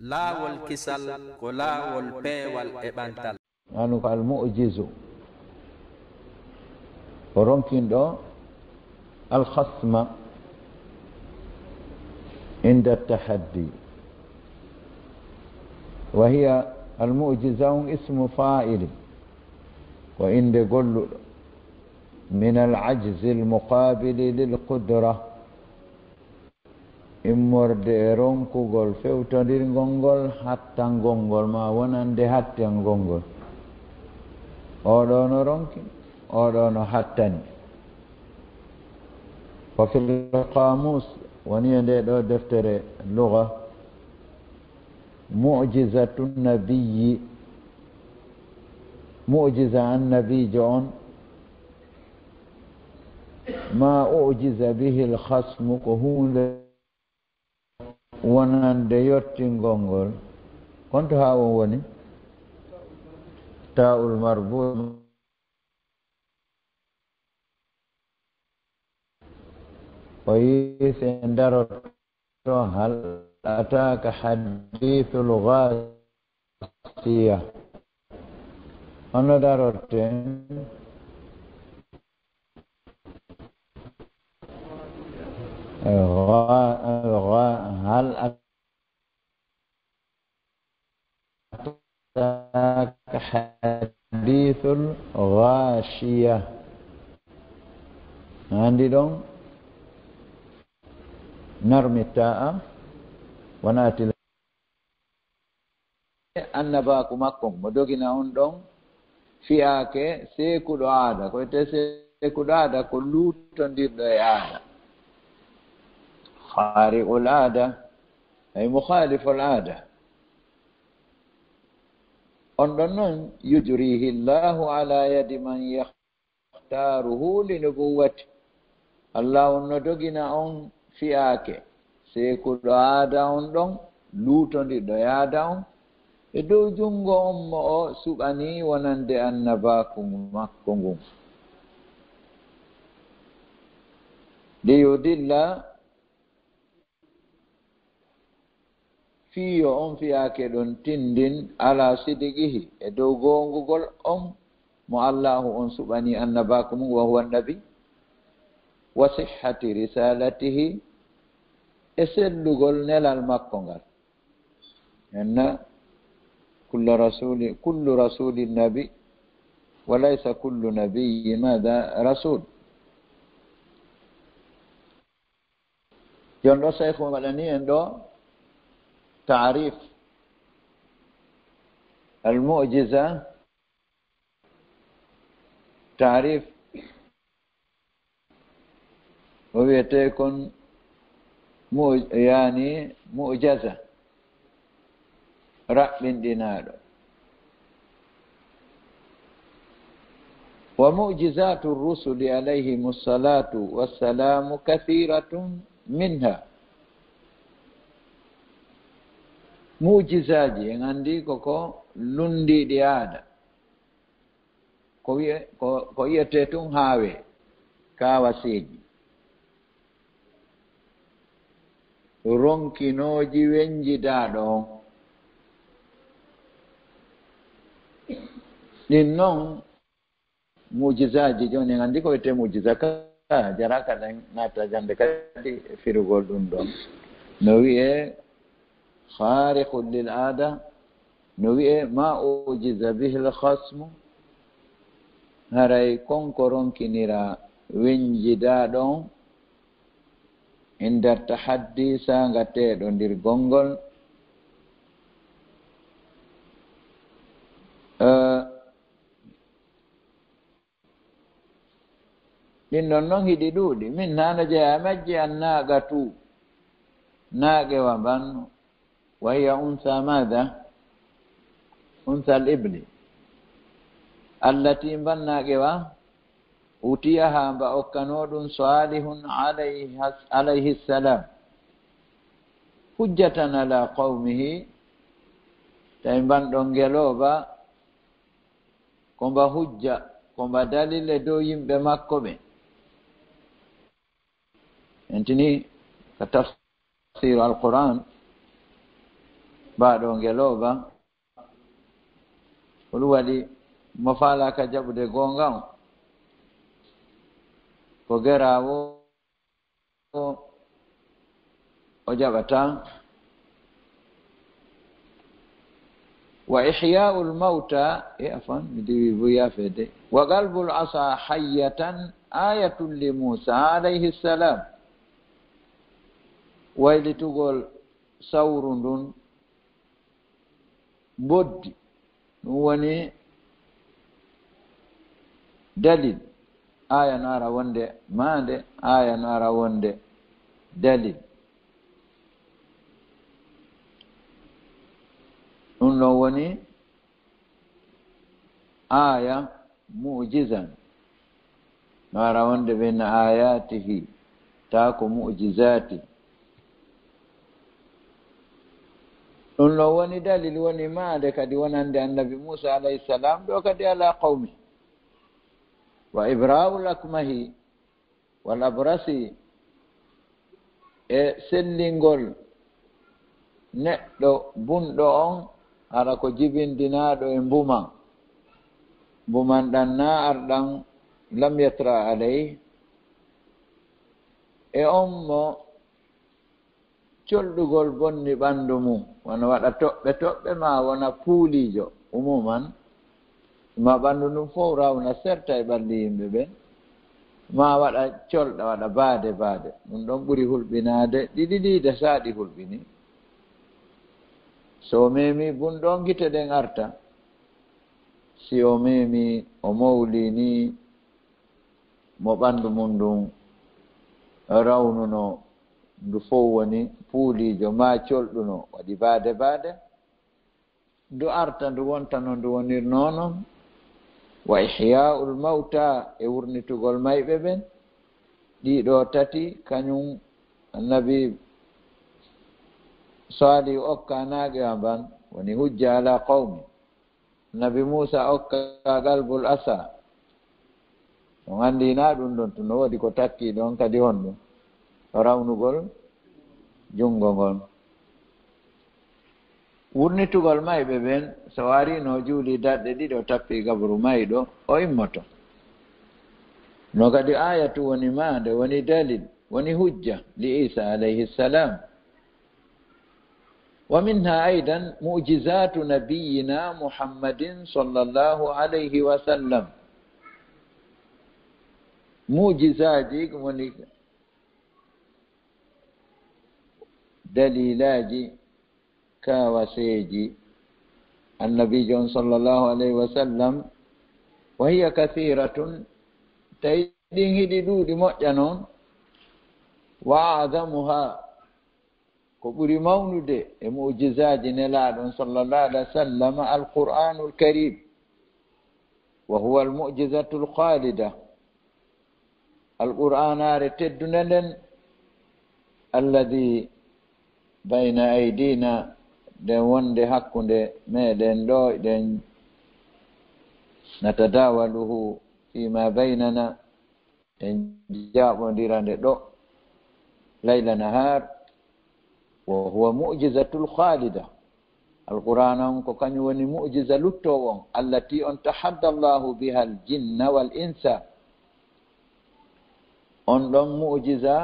laawol kisal ko laawol peewal e ɓantal. anu ko almu'jizu o ronkinɗo alkhasma inda tahaddi wa hiya almu'jiza ismu fa'ili ko inde golluɗo min alajzi almuqabili lilqudra immorde e ronkugol fewtodirgol ngol hattangol ngol ma wonande hattangol ngol oɗo no ronki oɗo no hattani wa fil qamus woni e nde ɗo deftere lugha mu'jizatu nabiyyi mu'jiza annabijo on ma u'jiza bihi alkhasmu ko hunde wonande yottingol ngol konto ha on woni ta'ul marbut o yise daroto hal ataka hadithul ghasiya ono darote هل أتاك حديث الغاشية عندي دون نرمي التاء ونأتي annabaku makko mo dogina on ɗon fiyake sekuɗo aada ko wiyete sekuɗo aada ko lutondirɗo e aada خارق العادة أي مخالف العادة أنه يجريه الله على يد من يختاره لنبوته الله ندقنا أن في آكي سيكون عادة أنه لوتون دي عادة إدو جنغو أمو سبحاني ونند أنباكم مكم ليدل fiyo on fiyake ɗon tindin ala sidigihi e dow gongugol on mo allahu on suɓani annabako mum wa huwa nabi wa sihhati risalatihi e sellugol nelal makko ngal enna kullu rasulin nabi wa laysa kullu nabiyyin mada rasul jon ɗo cheikh mo waɗani en ɗo تعريف المعجزة تعريف ويتكون يعني معجزة رأب دينار ومعجزات الرسل عليهم الصلاة والسلام كثيرة منها mujizaji en andi koko lundiɗi aada ko yiyete tun haawe kawasiji ronkinoji wenjidaɗo on ɗin noon mujizaji joni en andi ko wiyete mujiza ka jara kaɗen nata jande kadi firugol ɗum ɗon no wiye خارق للعادة نوي ما أوجز به الخصم هراي كونكورون كنيرا وينجدادون عند التحدي سانغاتي دون دير غونغول ɗin ɗon noon hiɗi ɗuuɗi min nana jeeya majji an naagatu naagewa banno وهي أنثى ماذا؟ أنثى الإبل التي بناقوا أوتيها بأكنود صالح عليه السلام حجة على قومه تنبان دونجلوبا كمبا حجة كمبا دليل دويم بمكوبة انتني كتفسير القرآن baɗo ngeloba hol waɗi mo falaka jaɓude gonga ko gerawo o jaɓata wa ihya'ul mauta afan mi diwi buya fede wa qalbul asa hayyatan ayatun li Musa alayhi salam waylitugol sawru ndun boddi ɗum woni dalil aya nara wonde mande aya nara wonde dalil ɗum ɗon woni aya mu'jizan nara wonde ɓen ayatihi ta ko mu'jizati ɗum ɗon woni dalil woni mande kadi wonande annabi Musa alayhi salam ɗo kadi ala qawmi wa ibra'ul akmahi wal abrasi e sellingol neɗɗo bunɗo on ara ko jibindinaɗo e mbuman ɗan na arɗan lam yatra alayhi e on mo colɗugol bonni ɓandu mum wona waɗa toɓɓe ma wona puulijo umuman ma ɓandu ndum fof rawna serta e ɓalli yimɓe ɓen ma waɗa colɗa waɗa baade ɗum ɗon ɓuri hulɓinade ɗiɗiɗiide saaɗi hulɓini so memi bunɗon gite ɗen arta si o memi o mawlini mo ɓandu mum ndun rawnuno ndu fof woni puulijo ma colɗuno waɗi baade ndu arta ndu wontano ndu wonirnono wa ihya'ul mauta e wurnitugol mayɓe ɓen ɗiɗo tati kañum annabi Salih okka naage amban woni hujja ala qawmi annabi Musa okka qalbul asa on andina ɗum ɗon to no waɗi ko takki ɗon kadi honɗum rawnugol jungo ngon wurnitugol mayɓe ɓen so warino juuli darɗe ɗiɗo tappi gabru mayɗo o immoto no kadi ayatu woni mande woni dalil woni hujja li Isa alayhi salam wa minha aidan mu'jizatu nabiyyina Muhammadin sallallahu alayhi wa sallam mu'jizaji woni dalilaji kawaseji annabijo sallallahu alayhi wa sallam wa hiya kathiratun taydin hidi ɗuuɗi moƴƴa noon wa adamuha ko ɓuri mawnude e mu'jizaji nelaɗon sallallahu alayhi wa sallam alqur'anul karim wa huwa almu'jizatu alkhalida alqur'anare teddunde nden alladi bayna aydina nden wonde hakkunde meɗen ɗo ɗen natadawaluhu fima baynana en jaɓodirande ɗo layla nahar wa huwa mu'jizatul khalida alquran on ko kañum woni mu'jiza luttowon allati on tahadda allahu biha aljinna wal insa on ɗon mu'jiza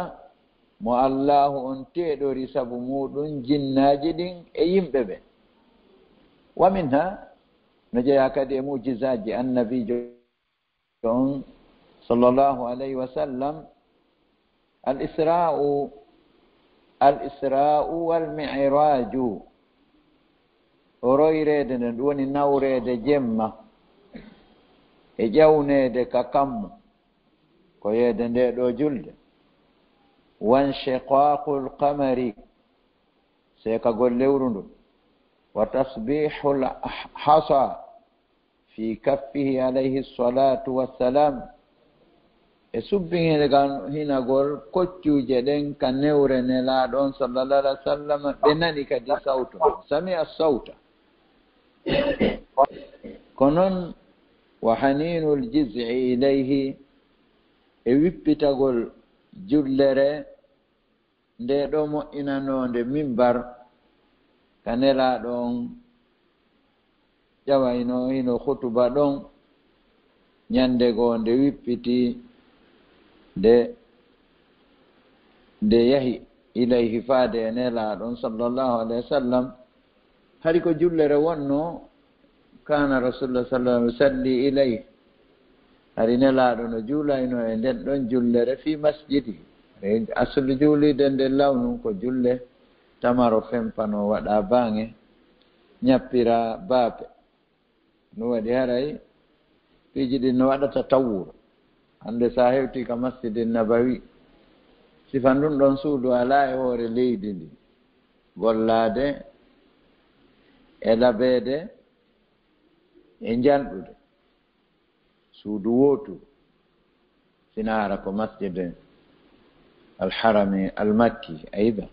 mo allahu on teɗori sabu muɗum jinnaji ɗin e yimɓe ɓe wa minha no jeeya kadi e mu'jizaji annabijo on sallallahu alayhi wa sallam al-isra'u wal mi'raju royrede nden ɗum woni nawrede jemma e ƴawnede ka kammu ko yeede nde ɗo julde wanshiqaqul qamari seekagol lewru ndu wa tasbihul hasa fi kaffihi alayhi salatu wassalam e subbinede kan hinagol koccuje ɗen ka newre nelaɗon sallallahu alaihi wa sallam ɓe nani kadi sawtu sami'a sawta ko noon wa haninul jiz'i ilayhi e wippitagol jullere nde ɗo moƴƴinanode mimbar kanela ɗon ƴawayno hino hutuba ɗon ñande goo nde wippiti nde yahi ilayhi faade e nelaɗon sallallahu alayhi wa sallam hari ko jullere wonno kana rasulullah sallallahu alaihi wasallam ilayhi hari nelaɗo no juulayno e nden ɗon jullere fi masjidi aslu juulide nden lawnu ko julle tamaro fempano waɗa baŋe ñappira baape no waɗi haray piiji ɗin no waɗata tawwuro hande sa hewti ka masjidi nabawi sifan ɗum ɗon suudu ala e hoore leydi ndi gollade e labeede e njalɗude suudu wootu sinara ko masjid alharami almakki ayda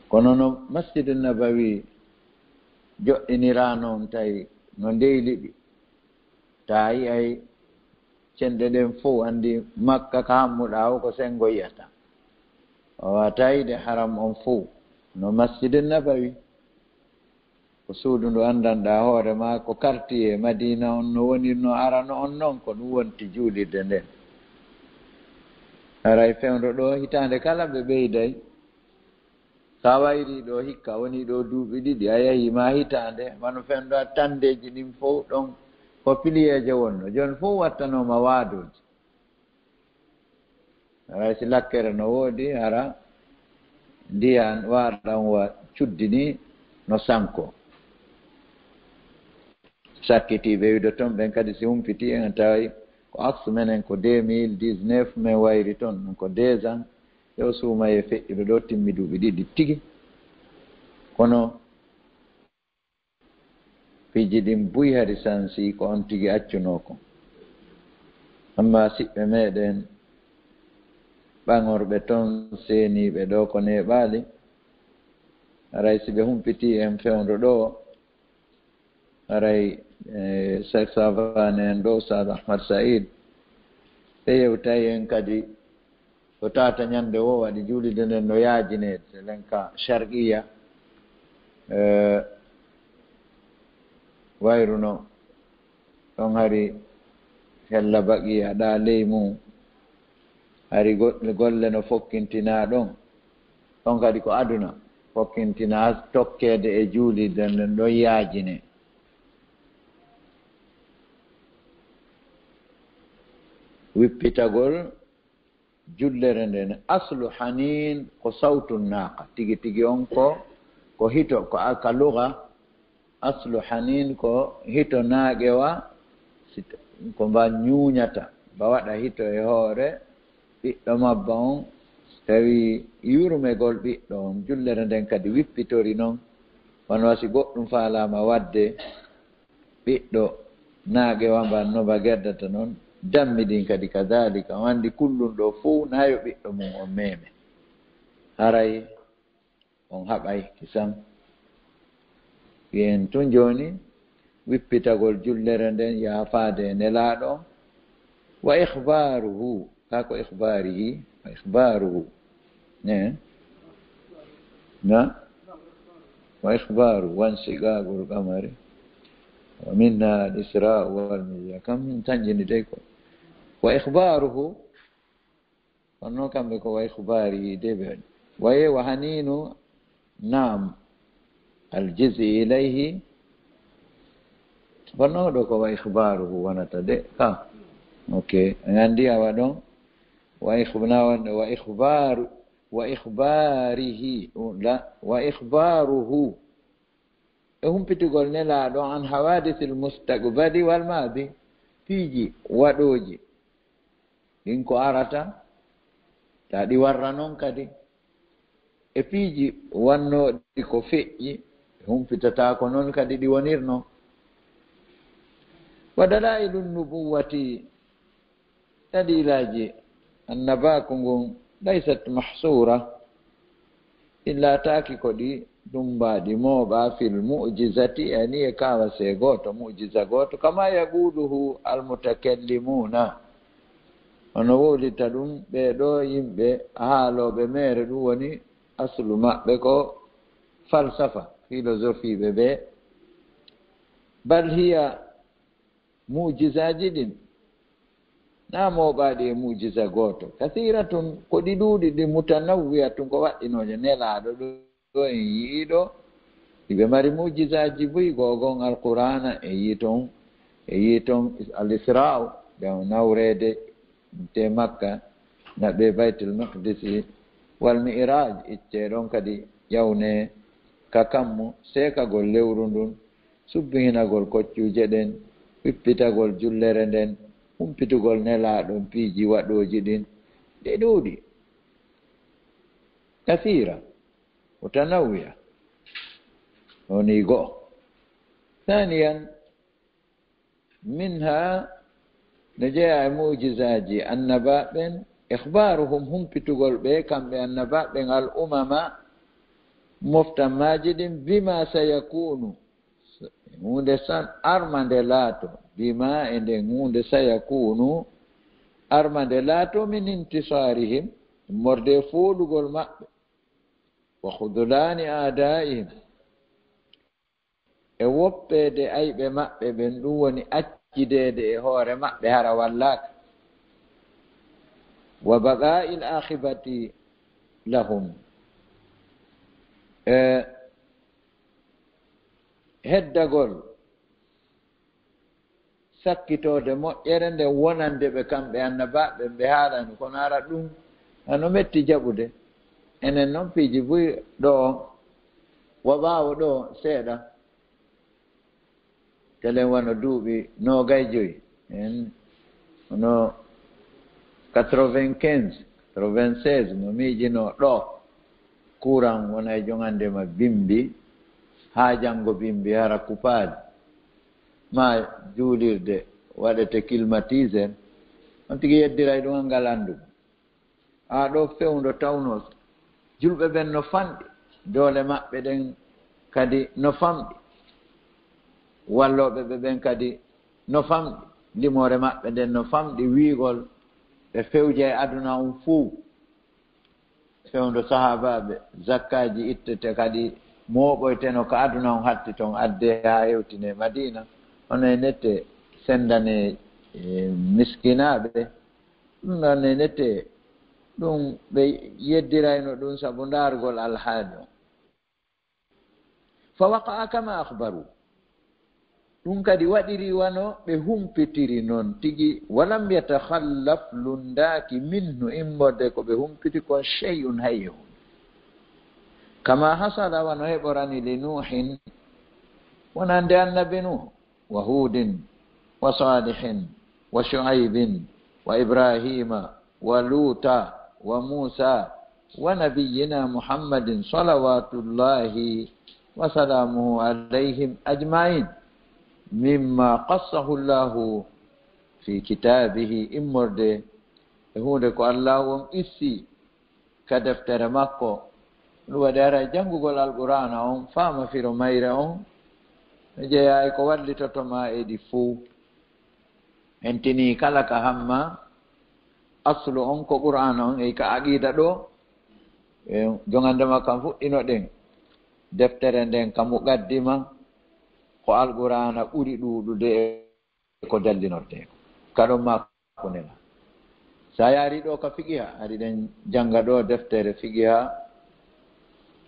kono no masjid nabawi joɗɗinira noon tawi no ndeyliɗi ta yi ay cenɗe ɗen fof andi makka ka hammuɗa o ko sengo yiyata o wata yide haram on fof no masjid nabawi ko suudu ndu andanɗa hoore ma ko quartier madina on no wonirno arano on noon ko ɗum wonti juulirde nden haray fewndo ɗo hitande kala ɓe ɓeyday sa wayri ɗo hikka woni ɗo duuɓi ɗiɗi a yahi ma hitande mano fewndo a tandeji ɗin fof ɗon ko piliyeje wonno joni fof wattanoma waadoji haray si lakkere no woodi hara ndiyan waɗan wa cuddini no sanko sakkitiɓe wido toon ɓen kadi si humpiti en tawi ko axe menen ko 2019 min wayri toon ɗum ko 2 ans yo suumaye feƴƴiɓe ɗo timmi duuɓi ɗiɗi tigi kono piiji ɗin buyi hari sansi ko on tigi accuno ko amma siɓɓe meɗen ɓaŋorɓe toon seeniɓe ɗo ko neɓaali haray si ɓe humpiti en fewndo ɗo haray Cheikh Savane en ɗo Ustad Ahmad Said ɓe yewtayi en kadi ko tata ñande o waɗi juulide nden no yaajinede lenka sharqiya wayruno ɗon hari hella baqi aɗa ley mum hari golle no fokkintina ɗon kadi ko aduna fokkintina tokkede e juulide nden ɗon yaajine wippitagol jullere nden aslu hanin ko sawtu naqa tigi tigi on ko hito ko aka luga aslu hanin ko hito naagewa ko mba ñuuñata mba waɗa hito e hoore ɓiɗɗo mabba on tawi yurmegol ɓiɗɗo on jullere nden kadi wippitori noon wono wasi goɗɗum faalama wadde ɓiɗɗo naagewa mban no mba gerdata noon dammi ɗin kadi kadalika wandi kullum ɗo fuu nayo ɓiɗɗo mum on meme haray on haɓay kisan yen tun joni wippitagol jullere nden yaafaade e nelaaɗo wa ikhbaruhu kako ikhbarihi wa ikhbaruhu ne na wa ikhbaru wansigagol qamari wa minna al-isra wal mi'raj kam tanjini de ko wa ikhbaruhu onno kamɓe ko wa ikhbarihi de ɓe waye wa haninu nam aljizi ilayhi wonno ɗo ko wa ikhbaruhu wonata de ka ok andi awa ɗon wa ikhbarihi la wa ikhbaruhu e humpitigol nelaaɗo an hawadithil mustaqbali wal madi piiji waɗoji ɗin ko arata ta ɗi warra noon kadi e piiji wannoɗi ko feƴƴi humpitata ko noon kadi ɗi wonirno wa dalailu nubuwati dalilaji annabaku ngun laysat mahsura illa taaki ko ɗi dumbaɗi mooɓa fil mu'jizati ani e kawa se goto mu'jiza goto kama yaquluhu almutakallimuna ono wolita ɗum ɓeɗo yimɓe haaloɓe mere ɗum woni aslu maɓɓe ko falsafa philosophie ɓe bal hiya mujizaji ɗin na moɓaɗi e mujiza goto kasiratun ko ɗi ɗuuɗi ɗi mutanawwiyatun ko waɗɗinoje nelaɗo ɗo en yiiɗo iɓe mari mujizaji boyi gogon alqur'ana e yiton al-isra'u ɓe nawrede te makka naɓe baytul maqdisi wal mi'raj icceɗon kadi yawne ka kammo sekagol lewru ndun subbihinagol koccuje ɗen pippitagol jullere nden humpitugol nelaɗon piiji waɗoji ɗin ɗi ɗuuɗi kasira mutanawwiya woni go'o ثانيا منها نجاء موجزاجي النباء إخبارهم هم بتقول بكم النباء الأمم مفتن ماجد بما سيكون مودسان أرماندلاتو بما إن مود سيكون أرماندلاتو من انتصارهم مردفول قول ما وخذلان آدائهم e woppede ayɓe maɓɓe ɓen ɗum woni accidede e hoore maɓɓe hara wallaka wa baqa'il akhibati lahum heddagol sakkitode moƴƴere nde wonande ɓe kamɓe annabaɓe ɓe haalani kono ara ɗum ano metti jaɓude enen noon piiji buy ɗo wo ɓaawo ɗo seeɗa telen wano duuɓi 25 en ono 95 96 mo miijino ɗo courant wona e jongandema bimbi haa janngo bimbi hara coupaade ma juulirde waɗete climatiseur on tigi yeddiray ɗum ngal anndu haa ɗo fewndo tawno julɓe ɓen no famɗi doole maɓɓe ɗen kadi no famɗi walloɓe ɓe ɓen kadi no famɗi limore maɓɓe nden no famɗi wiigol ɓe fewje e aduna on fuu fewndo sahabaɓe zakkaji ittete kadi mooɓoyteno ko aduna on hatti toon adde ha hewtine madina ono e nette sendane miskinaɓe ɗum ɗon e nette ɗum ɓe yeddirayno ɗum sabu ndaargol alhaali o fa waqa'a kama akhbaru ɗum kadi waɗiri wano ɓe humpitiri noon tigi walam yatakhallaf lundaaki minhu immorde ko ɓe humpiti kon shey'un hayye hun kama hasala wano heɓorani li nuhin wonande annabi nuh wa hudin wa salihin wa shu'aibin wa ibrahima wa luta wa musa wa nabiyyina muhammadin salawatullahi wa salamuhu alayhim ajma'in mimma qassahu llahu fi kitabihi immorde e hunde ko allah on issi ka deftere makko ɗum waɗi ara janngugol alqur'ana on faama firo mayre on e jeeya e ko wallitotoma e ɗi fuu en tini kala ka hamma aslu on ko qur'ana on e ka aqida ɗo e jongandema kam fuɗɗino ɗen deftere nden ka muqaddima ko alqur'ana ɓuri ɗuuɗude e ko dallinorte kaɗon makko nela sa yaari ɗo ka fiqiha ari ɗen jannga ɗo deftere fiqiha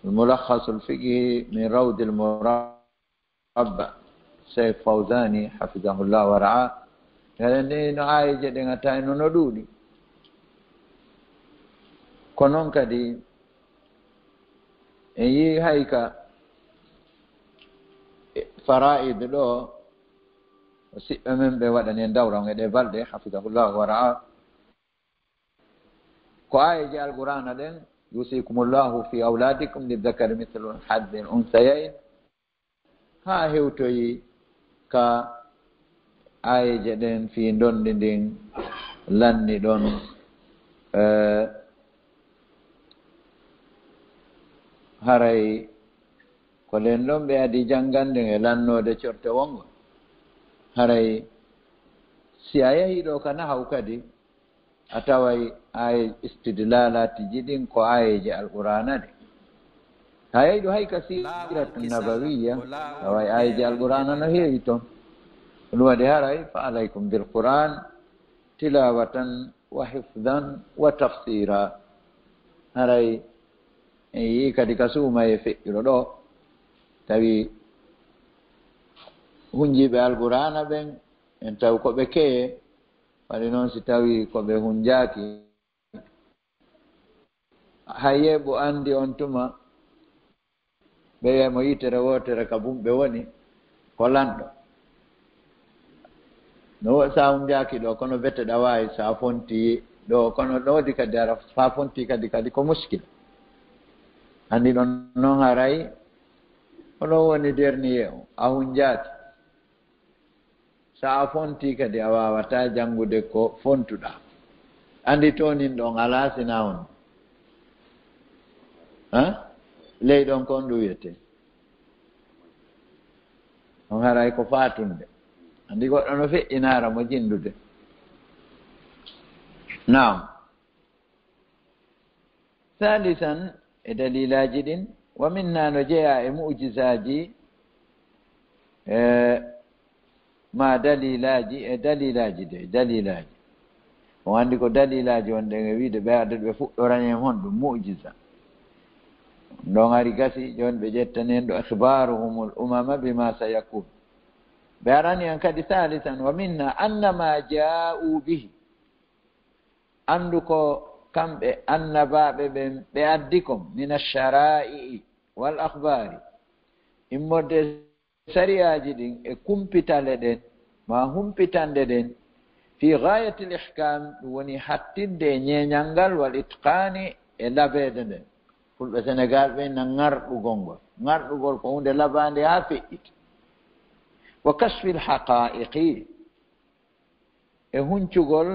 الملخص الفقهي من روض المربع شيخ فوزاني حفظه الله ورعاه يعني no aayeje ɗen a tawi no ɗuuɗi ko noon kadi en yi hay ka fara'id ɗo siɓɓe men ɓe waɗani en dawran e ɗe balɗe hafidahullahu wa ra'a ko ayeji alqur'ana ɗen yusikumullahu fi auladikum lidhakari mithlu haddi al-unsayayn ha hewtoyi ka ayeje ɗen fi donɗi ndin lanni ɗon haray ko len ɗon ɓe adi janngande e lannode corte wongo haray si a yahi ɗo ka nahaw kadi a taway aye istidlalati jiɗin ko ayeje alqur'ana ɗe haydu hay kasiratun nabawiyya awai ay al-Qur'an no heito luwa de harai fa alaikum bil Qur'an tilawatan wa hifdhan wa tafsira harai e katika suma e fe'iro do tawi hunjibe al-Qur'ana ben en taw ko be ke wali non si tawi ko be hunjaki haye bo andi on tuma be mo yitere wotere kabum be woni ko lando no sa hunjaki do kono bette dawai sa fonti do kono do di kadara sa fonti kadi ko muskil andi non harai ono woni dernier a hunjati sa fonti kadi a wawata jangude ko fontuɗa andi tonin ɗon ala sina on ley ɗon kon ɗum wiyete on haray ko fatunde andi goɗɗo no feƴƴinara mo jindude naam salisan e dalilaji ɗin wa minna no jeeya e mu'jizaji ma dalilaji e dalilaji on andi ko dalilaji on ɗen e wiide ɓe adda ɓe fuɗɗoranen hon ɗum mu'jiza ɗon ari gasi joni ɓe ƴettanen ɗo akhbaruhum umama bima sayakun ɓe arani en kadi salisan wa minna annama ja'u bihi andu ko kamɓe annabaɓe ɓen ɓe addi kom min ash-shara'i wal akhbari immorde sariyaji ɗin e kumpitale ɗen ma humpitande ɗen fi ghayati l-ihkam ɗum woni hattinde e ñeñalngal wal itqani e labede nden fulɓe Sénégal ɓe na ngarɗugol ko hunde labande ha feƴƴita wa kasfi l-haqa'iqi e huncugol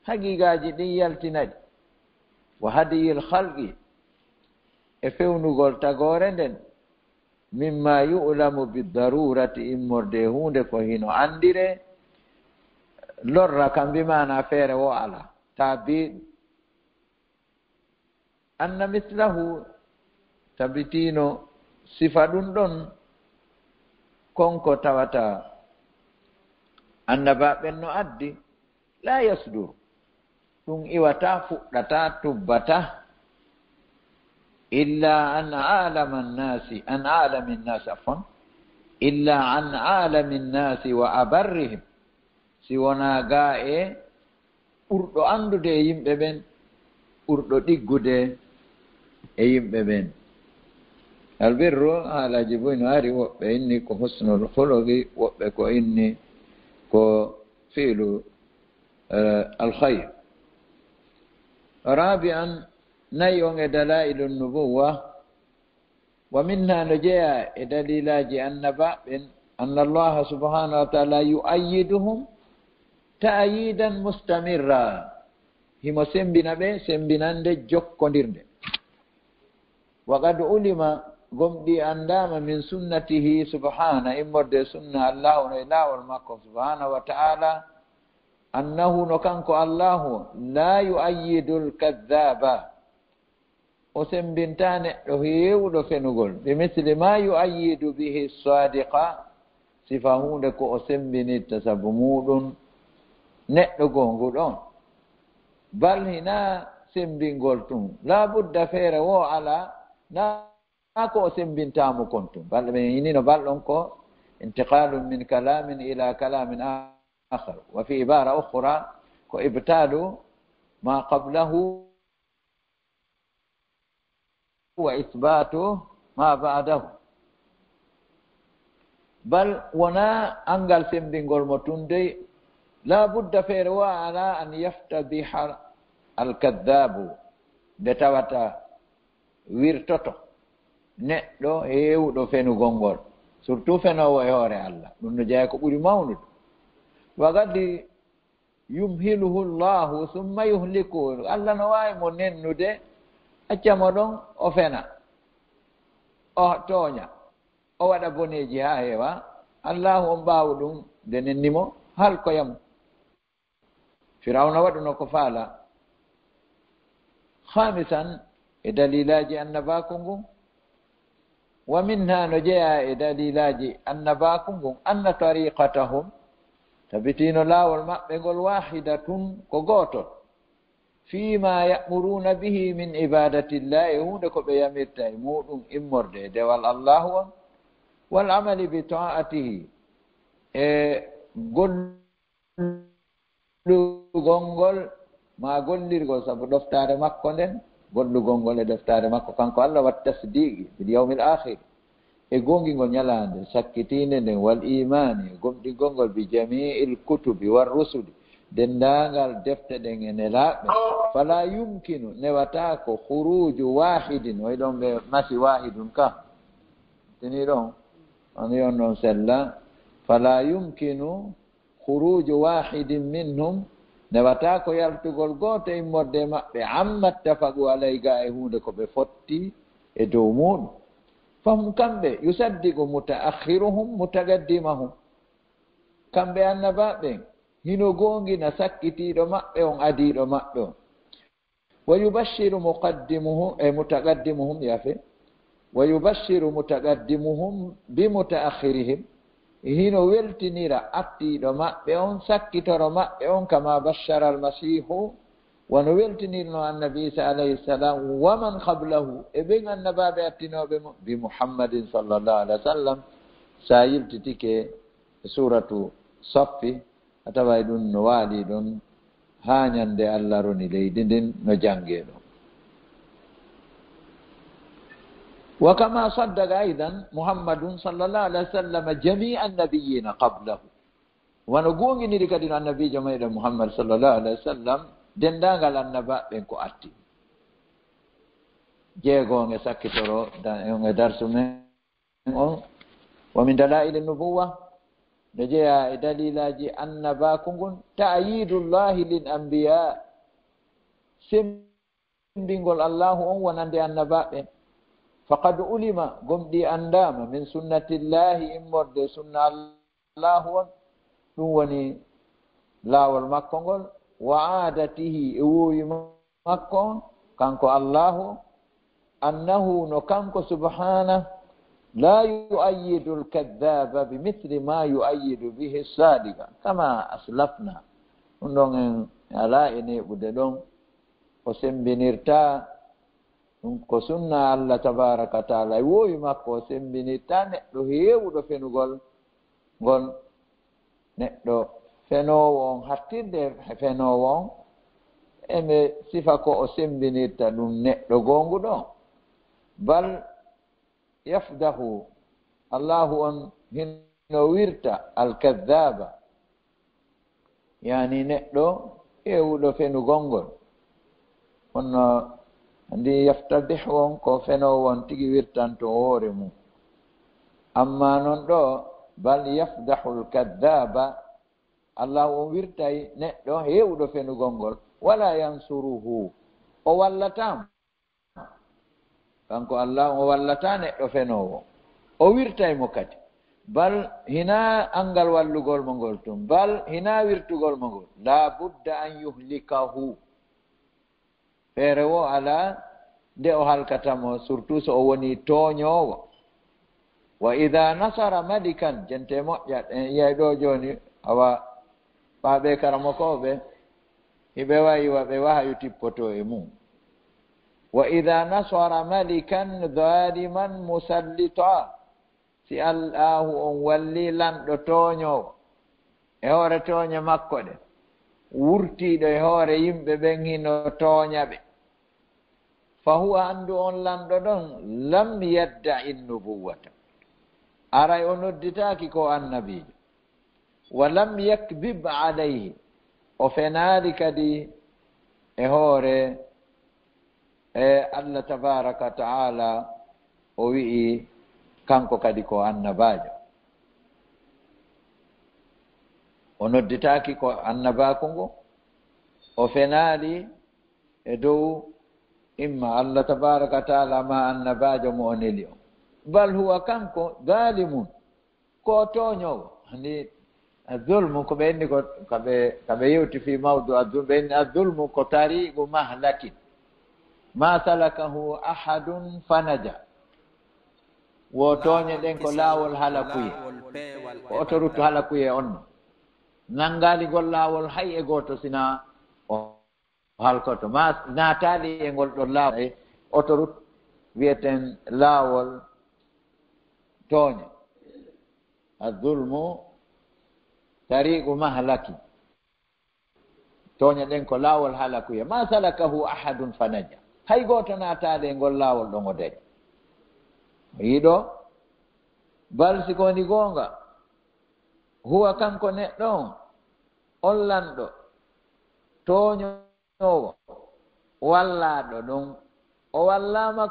haqiqaji ɗin yaltinaɗi wa hadiyi l-khalqi e fewnugol tagore nden mimma yu'lamu bid-darurati immorde hunde ko hino andire lorra kam bimana feere wo ala tabi anna mislahu tabitino sifa ɗum ɗon konko tawata annabaɓen no addi la yasdur ɗum iwata fuɗɗata tubbata إلا أن عالم الناس عفوا إلا عن عالم الناس وأبرهم سيونا غاء أردو أندو دي يمببن أردو ديقو دي يمببن البر على جبين هاري وإني كو حسن الخلق وإكو إني كو فعل الخير رابعا نيون دلائل النبوة ومنها نجيا دليلاج النبأ أن الله سبحانه وتعالى يؤيدهم تأييدا مستمرا هم سنبنا به سنبنا دي جوك كندير وقد علم قمدي أندام من سنته سبحانه إمر دي سنة الله ونإله والمكو سبحانه وتعالى أنه نكنك الله لا يؤيد الكذاب وسنبنتان رهيو دفنقول بمثل ما يؤيد به الصادقة صفهون لكو أسنبني تسبمود نقلقون قلون بل هنا سنبنقولتم لا بد فير وعلى ناكو أسنبنتام كنتم بل هنا بلنكو انتقال من كلام إلى كلام آخر وفي عبارة أخرى وإبتال ما قبله وإثبات ما بعده بل ونا أنقل سمدنقل متندي لا بد في رواء على أن يفتضح الكذاب دتواتا ويرتوتو نتو هيو دو فينو غنغول سورتو فينو ويهوري الله نونو جايكو بوري ماونو وقد يمهله الله ثم يهلكه الله نواي مننو دي accamodon o fena o toña o waɗa boneji ha heewa allahu on mbawu ɗum nde nennimo halkoyamo firawna waɗuno ko faala khamisan e dalilaji annabaku ngu wa minha nojea e dalilaji annabakum gon anna tariqatahum tabitino lawol maɓɓe ngol wahidatun ko goto fima ya'muruna bihi min ibadatillahi hunde ko ɓe yamirta e muɗum immorde e dewal allahu on wal amali bi ta'atihi e gollugol ngol ma gollirgol sabu ɗoftare makko nden gollugol ngol e ɗoftare makko kanko Allah wat tasdiqi bil yawmil akhir e gongingol ñalande sakkitinde nden wal imani gomɗigol ngol bi jami'il kutubi war rusuli dendangal defte ɗen e nelaɓe fala yumkinu newata ko khuruju wahidin way ɗon ɓe masi wahidun ka tini ɗon on yon noon sella fala yumkinu khuruju wahidin minhum newata ko yaltugol goto immorde maɓɓe amma tafagu alayga e hunde ko ɓe fotti e dow muɗum fahum kamɓe yusaddiqu mutaakhiruhum mutaqaddimahum kamɓe annabaɓe hino gongina sakkitiɗo maɓɓe on adiɗo maɓɓe on wa yubashiru muqaddimuhum e mutaqaddimuhum yafe wa yubashiru mutaqaddimuhum bi mutaakhirihim hino weltinira attiɗo maɓɓe on sakkitoro maɓɓe on kama bashara almasihu wono weltinirno annabi isa alayhi salam wa man qablahu e ɓen annabaɓe attinoɓe mo bi muhammadin sallllahu alih wa sallam sa yiltitike suratu saffi a taway ɗum no waali ɗon ha ñande allah roni leydi ndin no jange ɗo wa kama saddaqa aidan muhammadun sallllahu alih wa sallam jamia annabiyina qablahu wono gonginiri kadi no annabijo meɗen muhammad sallllahu alih wa sallam dendagal annabaɓen ko atti jeegon e sakkitoro on e darsu men on wa min dalaili nubuwa no jeeya e dalilaji annabaku ngon ta'yidullahi lil anbiya sembingol allahu on wonande annabaɓen faqad ulima gomɗi andama min sunnatillahi immorde sunna allahu on ɗum woni laawol makko ngol wa adatihi e wowi makko kanko allahu annahu no kanko subhanahu la yu'ayyidu al-kadhaba bimithli ma yu'ayyidu bihi as-sadiqa kama aslafna ɗum ɗon en ala e neɓude ɗon o sembinirta ɗum ko sunna allah tabaraka wa taala e wowi makko o sembinirta neɗɗo heewuɗo fenugol ngol neɗɗo fenowo on hattirde fenowo on eme sifa ko o sembinirta ɗum neɗɗo gonguɗo bal yafdahu allahu on hino wirta alkadhaba yani neɗɗo hewuɗo fenugol ngol onno andi yaftadihu on ko fenowo on tigi wirtanto hoore mum amma noon ɗo bal yafdahu alkadhaba allahu on wirtay neɗɗo hewuɗo fenugol ngol wala yansuruhu o wallatamo kanko allah o wallata neɗɗo fenowo o wirtay mo kadi bal hina angal wallugol mo ngol tum bal hina wirtugol mo ngol la budda an yuhlikahu feere wo ala nde o halkatamo surtout so o woni tooñowo wa ida nasara malikan jente moƴƴa en yiyay ɗo joni awa ɓaɓe karamokoɓe hiɓe wayiwa ɓe wahayu tippoto e mum wa ida nasara malikan dhaliman musallita si allahu on walli lanɗo tooñowo e hoore tooña makko ɗe wurtiɗo e hoore yimɓe ɓen hino tooñaɓe fa huwa andu on lanɗo ɗon lam yadda'i nubuwata aray o nodditaki ko annabijo wa lam yakdib alayhi o fenaali kadi e hoore e allah tabaraka wa taala o wi'i kanko kadi ko annabajo o nodditaki ko annabaku ngo o fenaali e dow imma allah tabaraka wa taala ma annabajo mo o neli o bal huwa kanko zalimun ko tooñowo ani الظلم كما إني كما يوتي في موضوع الظلم بين الظلم كطريق مهلك ما سلكه أحد فنجا wo toñe ɗen ko laawol halakuye ko otoruttu halakuye on nangaligol laawol hay e gooto sina o halkoto ma naataali e ngol ɗon laawol e otorut wiyeten laawol tooñe azulmu tariqu mahlaki tooñe ɗen ko laawol halakuye ma salakahu ahadun fanaja hay gooto naataali e ngol laawol ɗon o dañi yiɗo bal sikoni goonga huwa kanko neɗɗo on lanɗo tooñowo wallaaɗo ɗum o wallama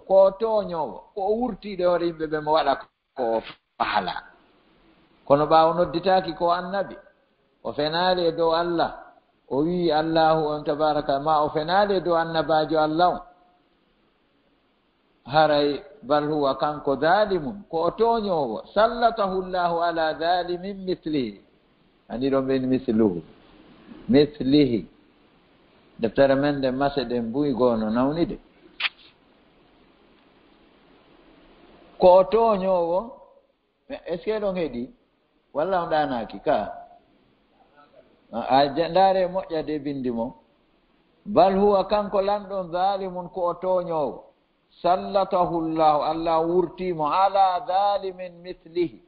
ko tooñowo ko o wurtiiɗe hoore yimɓe ɓe mo waɗa ko faala kono ɓaawo nodditaaki ko annabi o fenaali e dow Allah o wii Allahu on tabaraka ma o fenaali e dow annabaajo Allah on haray bal huwa kanko zalimun ko o tooñowo sallatahu llahu ala zalimin mislihi andi ɗon ɓen mislihi deftere men nde mase ɗen mbuyi goono nawni de ko o tooñowo est ce que ɗon heeɗi walla on ɗanaaki ka a ndaare moƴƴade bindi mo bal huwa kanko lanɗon zalimun ko o tooñowo sallatahu llahu Allah wurtimo ala zalimin mislihi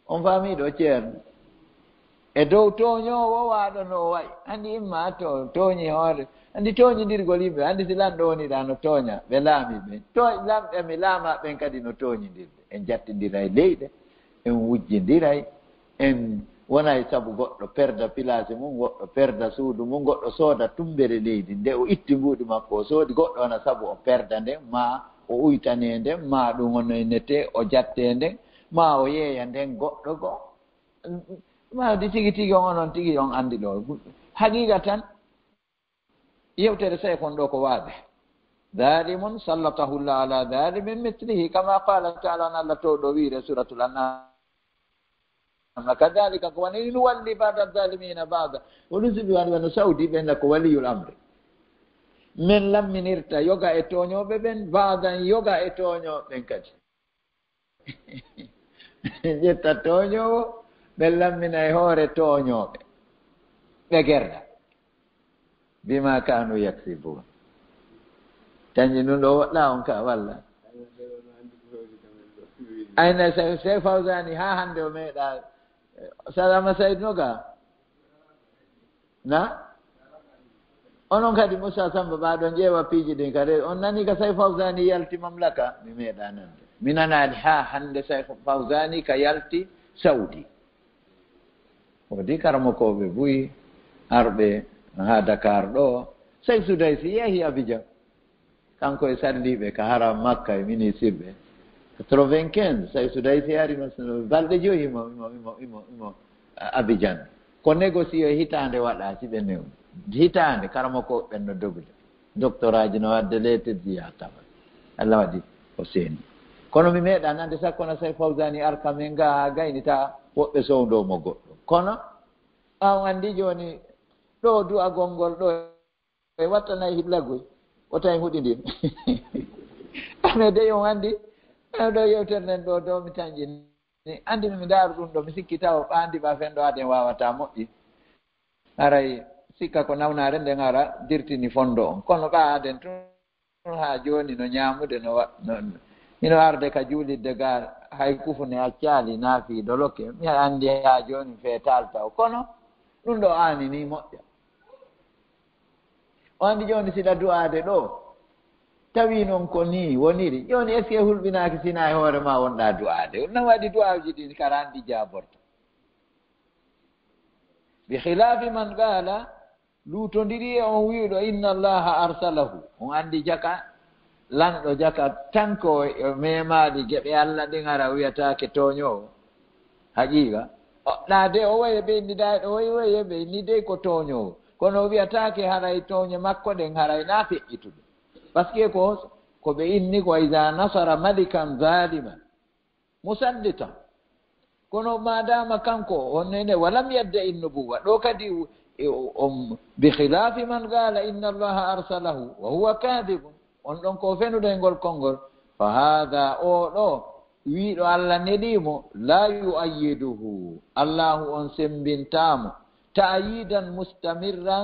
on faamiɗo ceerno e dow tooñowo waaɗo no o wayi andi imma tooñi hoore andi tooñidirgol yimɓe andi si lanɗo woniɗa no tooña ɓe laami ɓen lamɓe mi laama ɓen kadi no tooñidirde en jattidiray leyɗe en wujjidiray en wonay sabu goɗɗo perda place mum goɗɗo perda suudu mum goɗɗo sooda tumbere leydi nde o itti mbuuɗi makko o soodi goɗɗo ona sabu o perda nden ma o uytane nden ma ɗum ono nete o jatte nden ma o yeeya nden goɗɗo goo mawdi tigi tigi onon tigi on andi ɗo haqiqa tan yewtere sey kon ɗo ko waaɓe zalimun sallatahu llah ala zalimin mislihi kama qala taala on Allah to ɗo wiire suratul an'am kadhalika ko wani nuwalli ba'da zalimina ba'da woni sibi wani wano saudi ɓen ko waliyul amri min lamminirta yoga e tooñoɓe ɓen ba'dan yoga e tooñoɓen kadi ƴetta tooñowo ɓe lammina e hoore tooñoɓe ɓe gerda bima kanu yaksibun tañi ɗum ɗo woɗɗa on ka walla ayna Cheikh Fawzani ha hande o meeɗa Salama Said noga na onon kadi Moussa Samba ɓaɗon ƴeewa piiji ɗin kadi on nani ka Cheikh Fawzani yalti mamlaka mi meeɗa nande mi nanani ha hande Cheikh Fawzani ka yalti Saudi wodi karamokoɓe buyi arɓe ha Dakar ɗo Cheikh Soudaysi yeehi Abidjan kanko e salliɓe ka hara Makka e ministre ɓe 95 Cheikh Soudaysi ari balɗe joyi imo Abidjan ko négocie hitande waɗa si ɓe new hitande karamokoɓe ɓen no dogude doctorat ji no wadde leteddiya tawa Allah waɗi o seeni kono mi meeɗa nande sakkono Cheikh Fawzani arka min ga ha gaynita woɓɓe sowdomo goɗɗo kono an andi joni ɗo du'agol ngol ɗo e wattanayi hillagoy o tawi huɗidir ane de on andi ɗo yewtere nden ɗo dow mi tañƴini andi mi ndaaru ɗum ɗo mi sikki taw ɓaandi ɓa fen ɗo aden wawata moƴƴi aray sikka ko nawnare nden ara dirtini fondo on kono ɓa aden tun ha joni no ñamude ino arde ka juulidde ga hay kufune accaali naafiiɗo lokke mi andi ha joni feetal taw kono ɗum ɗo aani ni moƴƴa o andi joni siɗa du'ade ɗo tawi noon ko ni woniri joni est ce que hulɓinaki sina e hoore ma wonɗa du'ade no waɗi du'aji ɗi kara andi jaborta bi khilafi man qala lutodiri e on wiiɗo inna allaha arsalahu on andi jaka lanɗo jaka tanko memaɗi geɓe Allah ɗin ara wiyatake tooñowo haqiqa ɗade o waye ɓe innida ɗo waye ɓe innide ko tooñowo kono o wiyatake haray tooñe makko ɗen haray na feƴƴitude par ce que ko ɓe inni ko ida nasara malikan zaliman musallitan kono madama kanko onnene walam yadda innubuwa ɗo kadi bi khilafi man qala inna allaha arsalahu wa huwa kadibun on ɗon ko fenude ngol konngol فهذا أولو ويدو الله نديمو لا يؤيده الله أن سنبنتامو تأييدا مستمرا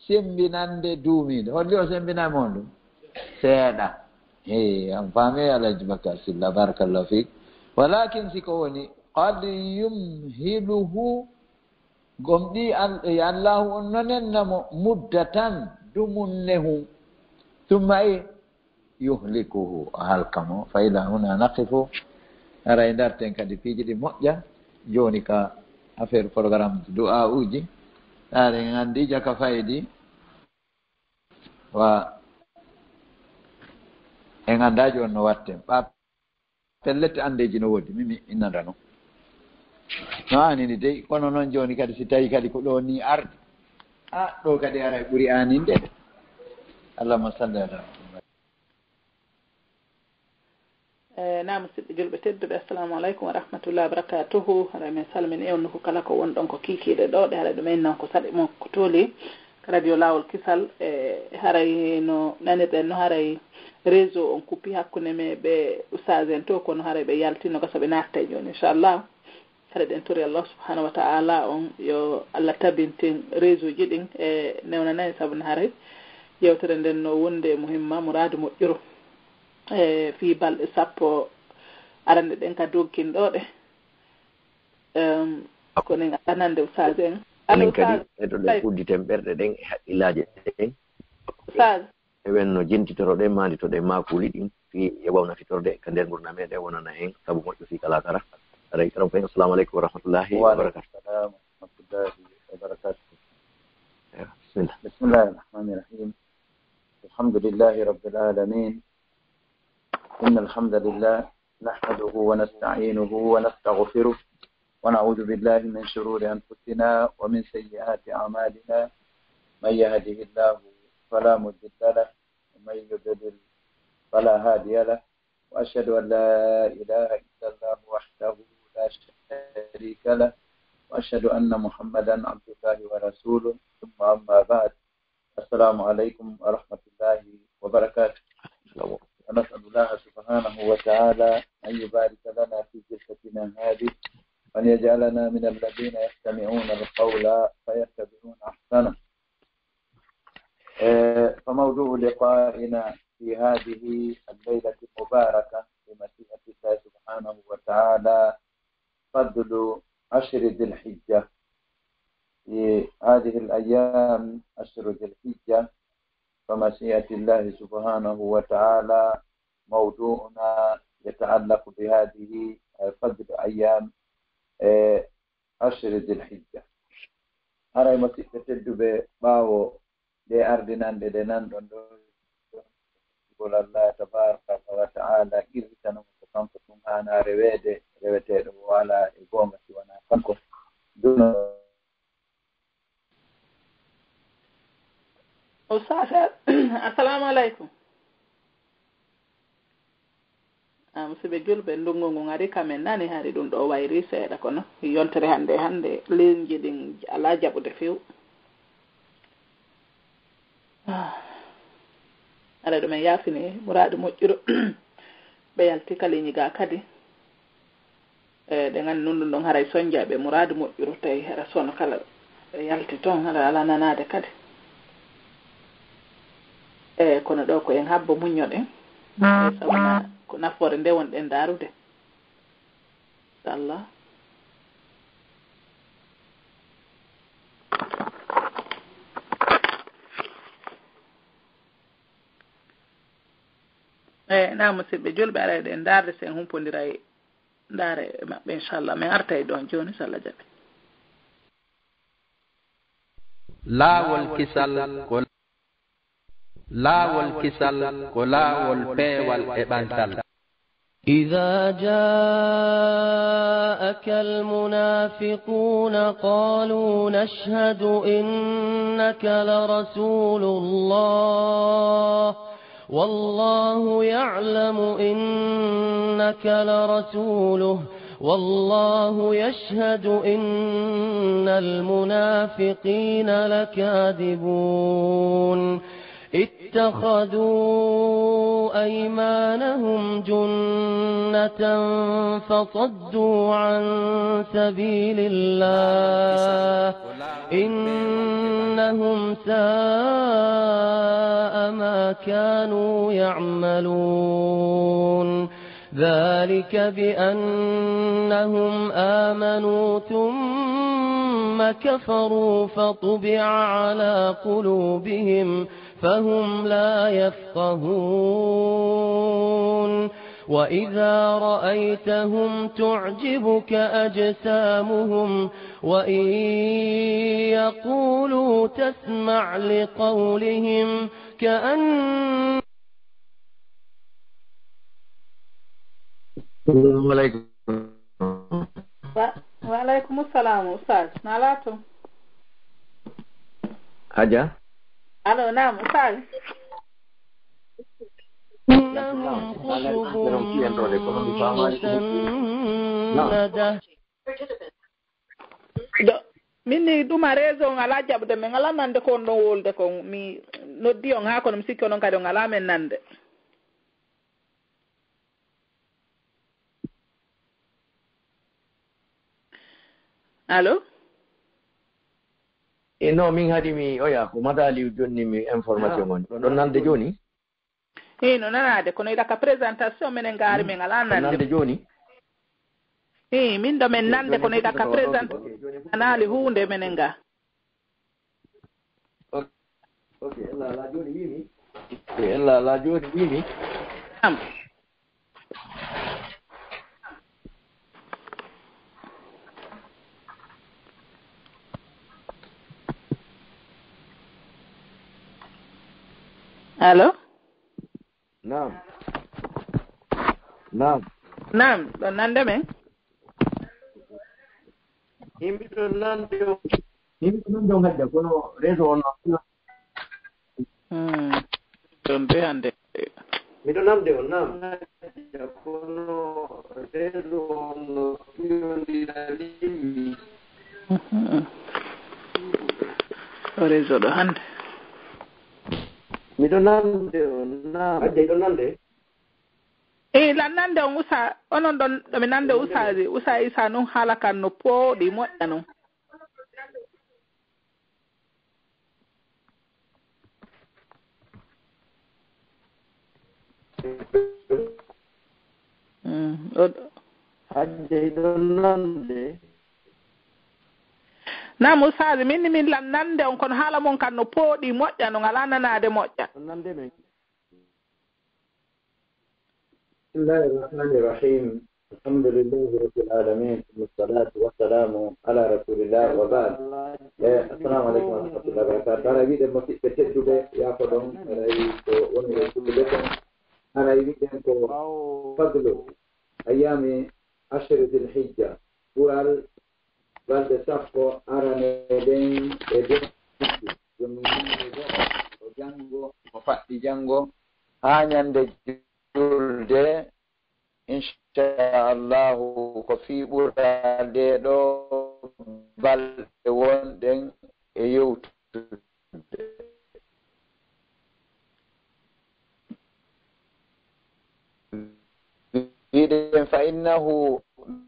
سنبنان دي دومين هو اللي سنبنان موندو سيدا أم فهمي على جبكة سلا بارك الله فيك ولكن سيكوني قد يمهله قمدي الله أننا مدة دمنه ثم يهلكه أهلكمو فإلى هنا نقف أرى إن دارتين كان في جدي مؤجة جوني كا أفير program doa uji أرى إن عندي جاك فايدي و إن عندي جون نواتم pellet andeji no wodi mimi innandano no ani ni dey kono non joni kadi si tawi kadi ko do ni ardi do kadi ara buri aninde allahumma salli ala naam sibbe julbe tedduɓe assalamu aleykum wa rahmatullahi wa barakatuhu haɗa min salmin ewnu ko kala ko wonɗon ko kikiɗe ɗo ɗe haɗa ɗumen noon ko saɗe mon ko tooli radio lawol kisal haray no nanirɗen no haray réseau on kuppi hakkunde me ɓe usage en to kono haray ɓe yaltino gaso ɓe natta joni inchallah haɗa ɗen tori allah subhanahu wa ta'ala on yo allah tabintin réseau ji ɗin e newnanayi saabu no haray yewtere nden no wonde muhimma mouradu moƴƴiro fi balɗe sappo arande ɗen ka dogkin ɗo ɗe konen anande usage en anen kadi eɗoɗen udditen ɓerɗe ɗen e haqqillaje ɗen usage ewen no jentitoroɗen manditoɗen makuli ɗin fi yeɓawnafitorde ka nder gurna meɗen wonana en saabu moƴƴo fi kala kara aray karam fen assalamu aleykum wa rahmatullahi wa barakatuh bismillahi rahmani rahim alhamdulillahi rabbil alamin إن الحمد لله نحمده ونستعينه ونستغفره ونعوذ بالله من شرور أنفسنا ومن سيئات أعمالنا من يهده الله فلا مضل له ومن يضلل فلا هادي له وأشهد أن لا إله إلا الله وحده لا شريك له وأشهد أن محمدا عبد الله ورسوله ثم أما بعد السلام عليكم ورحمة الله وبركاته ونسأل الله سبحانه وتعالى أن يبارك لنا في جلستنا هذه وأن يجعلنا من الذين يستمعون القول فيتبعون أحسنه. فموضوع لقائنا في هذه الليلة المباركة بمشيئة الله سبحانه وتعالى فضل عشر ذي الحجة. في هذه الأيام عشر ذي الحجة فمشيئة الله سبحانه وتعالى موضوعنا يتعلق بهذه فضل أيام عشر ذي الحجة. أرى مسيئة تدب باو دي أردنا لدنان يقول الله تبارك وتعالى إرسنا متقنكم أنا رويته وعلى إقومة ونافنكم دون assalamu aleykum musidɓe julɓe ndungu ngu ari kamen nani hari ɗum ɗo wayri seeɗa kono yontere hannde ligne ɗin ala jaɓude few aɗa ɗumen yaafini muraadu moƴƴiro ɓe yalti ka ligne ga kadi ɗe nganndi nun ɗum ɗon haray soñjaɓe muraadu moƴƴiro tawi hara sono kala ɓe yalti toon haɗa ala nanade kadi kono ɗo ko en habbo muñoɗen sabuna ko nafoore nde wonɗen daarude inchallah na musidɓe julɓe ara ɗen darde sen humpodira e ndaare maɓɓe inchallah min arta e ɗon joni so Allah jaɓi laawol kisal ko laawol kisal ko laawol peewal e ɓantal. إذا جاءك المنافقون قالوا نشهد إنك لرسول الله والله يعلم إنك لرسوله والله يشهد إن المنافقين لكاذبون اتخذوا أيمانهم جنة فصدوا عن سبيل الله إنهم ساء ما كانوا يعملون ذلك بأنهم آمنوا ثم كفروا فطبع على قلوبهم فهم لا يفقهون وإذا رأيتهم تعجبك أجسامهم وإن يقولوا تسمع لقولهم كأن Assalamualaikum. Waalaikumsalam Ustaz. Nalatum. Haja? Halo, naam Ustaz. إنهم خشب مسندة minni ɗuma réseau ngala jaɓde mi ngala nande ko ɗon wolde ko mi noddi on ha kono mi sikki onon kadi o ngala men nande. Allo? No, min haɗi mi oya ko mata Aliou jonni mi information on ɗon nande joni No nanade kono iɗaka présentation minen ngaari min ngala nande joni min ɗo men nande kono iɗaka présentation anaali hunde minen nga. Ok, la joni wimi la joni wimi Allo? Naam. Naam, ɗon nande men? Yimɓe ɗon nande on hadde kono réseau on ɗon be hande miɗo namde on naam kono réseau on fiyondira limmi o réseau ɗo hande miɗo namde on naam hadde ɗon nande lan nande on usa onon ɗon ɗomi nande usa isa nun haala kan no pooɗi moƴƴa nun hadde ɗon nande nam usaji minni min lan nande on kono haala mon kan no pooɗi moƴƴa no ngala nanade moƴƴa nande men bismillahi rahmani rahim alhamdulillahi rabbil alamin wassalatu wassalamu ala rasulillah wa ba'd assalamu aleykum wa rahmatullahi wa barakatuh ara wiɗen musidɓe tedduɓe yaafo ɗon aɗa yi ko woni e fulɓe kon ana wiɗen ko fadlu ayami ashre dil hijja ɓural balɗe sappo araneɗen e jomi yimɓe o janngo o faɗɗi janngo haa ñannde julde inchallahu ko fii ɓural nde ɗo balɗe wonɗen e yewtude wiɗen fa innahu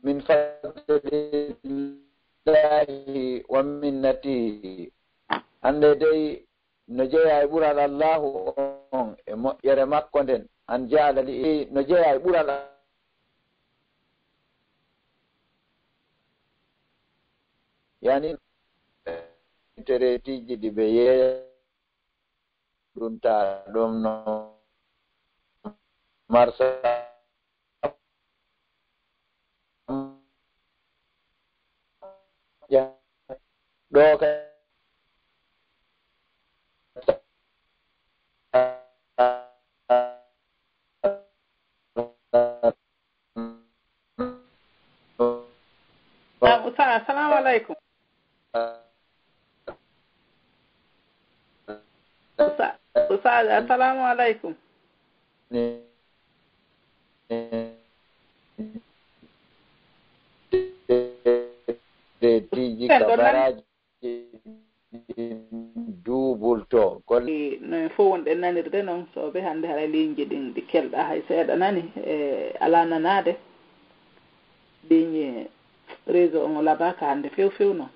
min fadlillahi wa minnatihi hande dey no jeeya e ɓural allahu on e moƴƴere makko nden an jaala li no jeeya e ɓural yani teretiji ɗi ɓe yeeɗumta ɗum no marsa ɗo ka assalamu aleykum Ustaz assalamu aleykum tiji kabaraji duubulto no fo wonɗen nanirde noon so ɓe hannde haɗa ligne ɗin ɗi kelɗa hay seeɗa nani ala nanade ligne réseau on o labaka hannde few few noon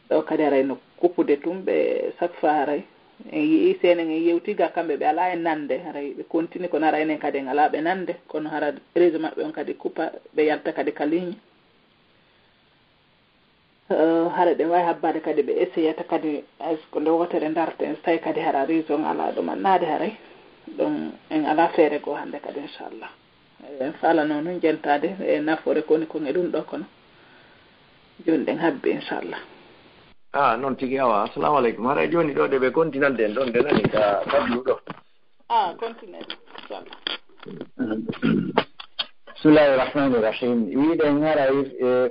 ɗo kadi haray no kuppude tum ɓe chaque fois haray en yii senen en yewtiga kamɓe ɓe ala e nande haray ɓe continue kono hara enen kadi en ala ɓe nande kono hara réseau maɓɓe on kadi kuppa ɓe yalta kadi ka ligne hara ɗen wawi habbade kadi ɓe essayata kadi ko nde wotere darten so tawi kadi hara réseau on ala ɗum annade haray ɗum en ala feere goo hannde kadi inchallah en falano noon jentade e nafoore koni kon e ɗum ɗo kono joni ɗen habbi inchallah noon tigi awa assalamu aleykum haɗa joni ɗo ɗe ɓe continalde en ɗon nde nani ka fadlu ɗo continue inchallah bismillahi rahmani rahim wiɗen haray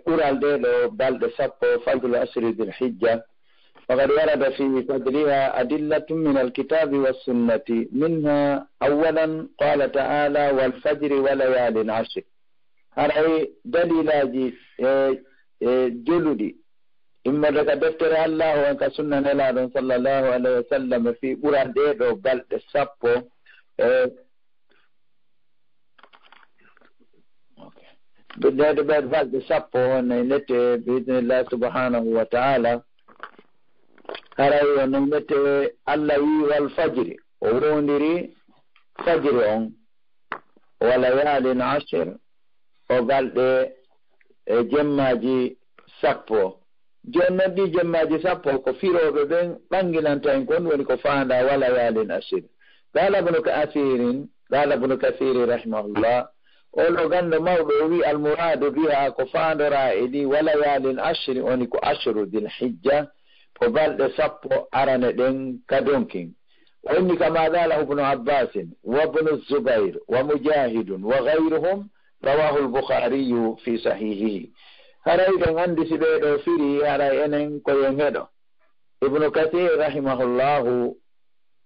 ɓural ɗe ɗo balɗe sappo fadlu asri dil hijja فقد ورد في فضلها أدلة من الكتاب والسنة منها أولا قال تعالى والفجر وليال عشر هذا دليل جلدي إما لك دفتر الله وأنك سنة نلا صلى الله عليه وسلم في قرآن ديدو بل السبو بدأت بل السبو بإذن الله سبحانه وتعالى haray no mette Allah wi wal fajri o wondiri fajri on wala yalin ashir o galɗe e jemmaji sappo jonnodi jemmaji sappo ko firoɓe ɓen ɓanginanta en kon woni ko faanda wala yalin ashir qala ibnu kathir rahimahullah ono gando mawɗo o wi almuradu biha ko faandora e ɗi wala yalin ashir oni ko ashru dil hijja ko balɗe sappo arane ɗen kadonkin wonni kama qala ibnu abbasin wa ibnu zubair wa mujahidun wa gayruhum rawahu al-bukhariyu fi sahihihi haray ɗen andi si ɓeɗo firi haray enen koyen heɗo ibnu kathir rahimahullahu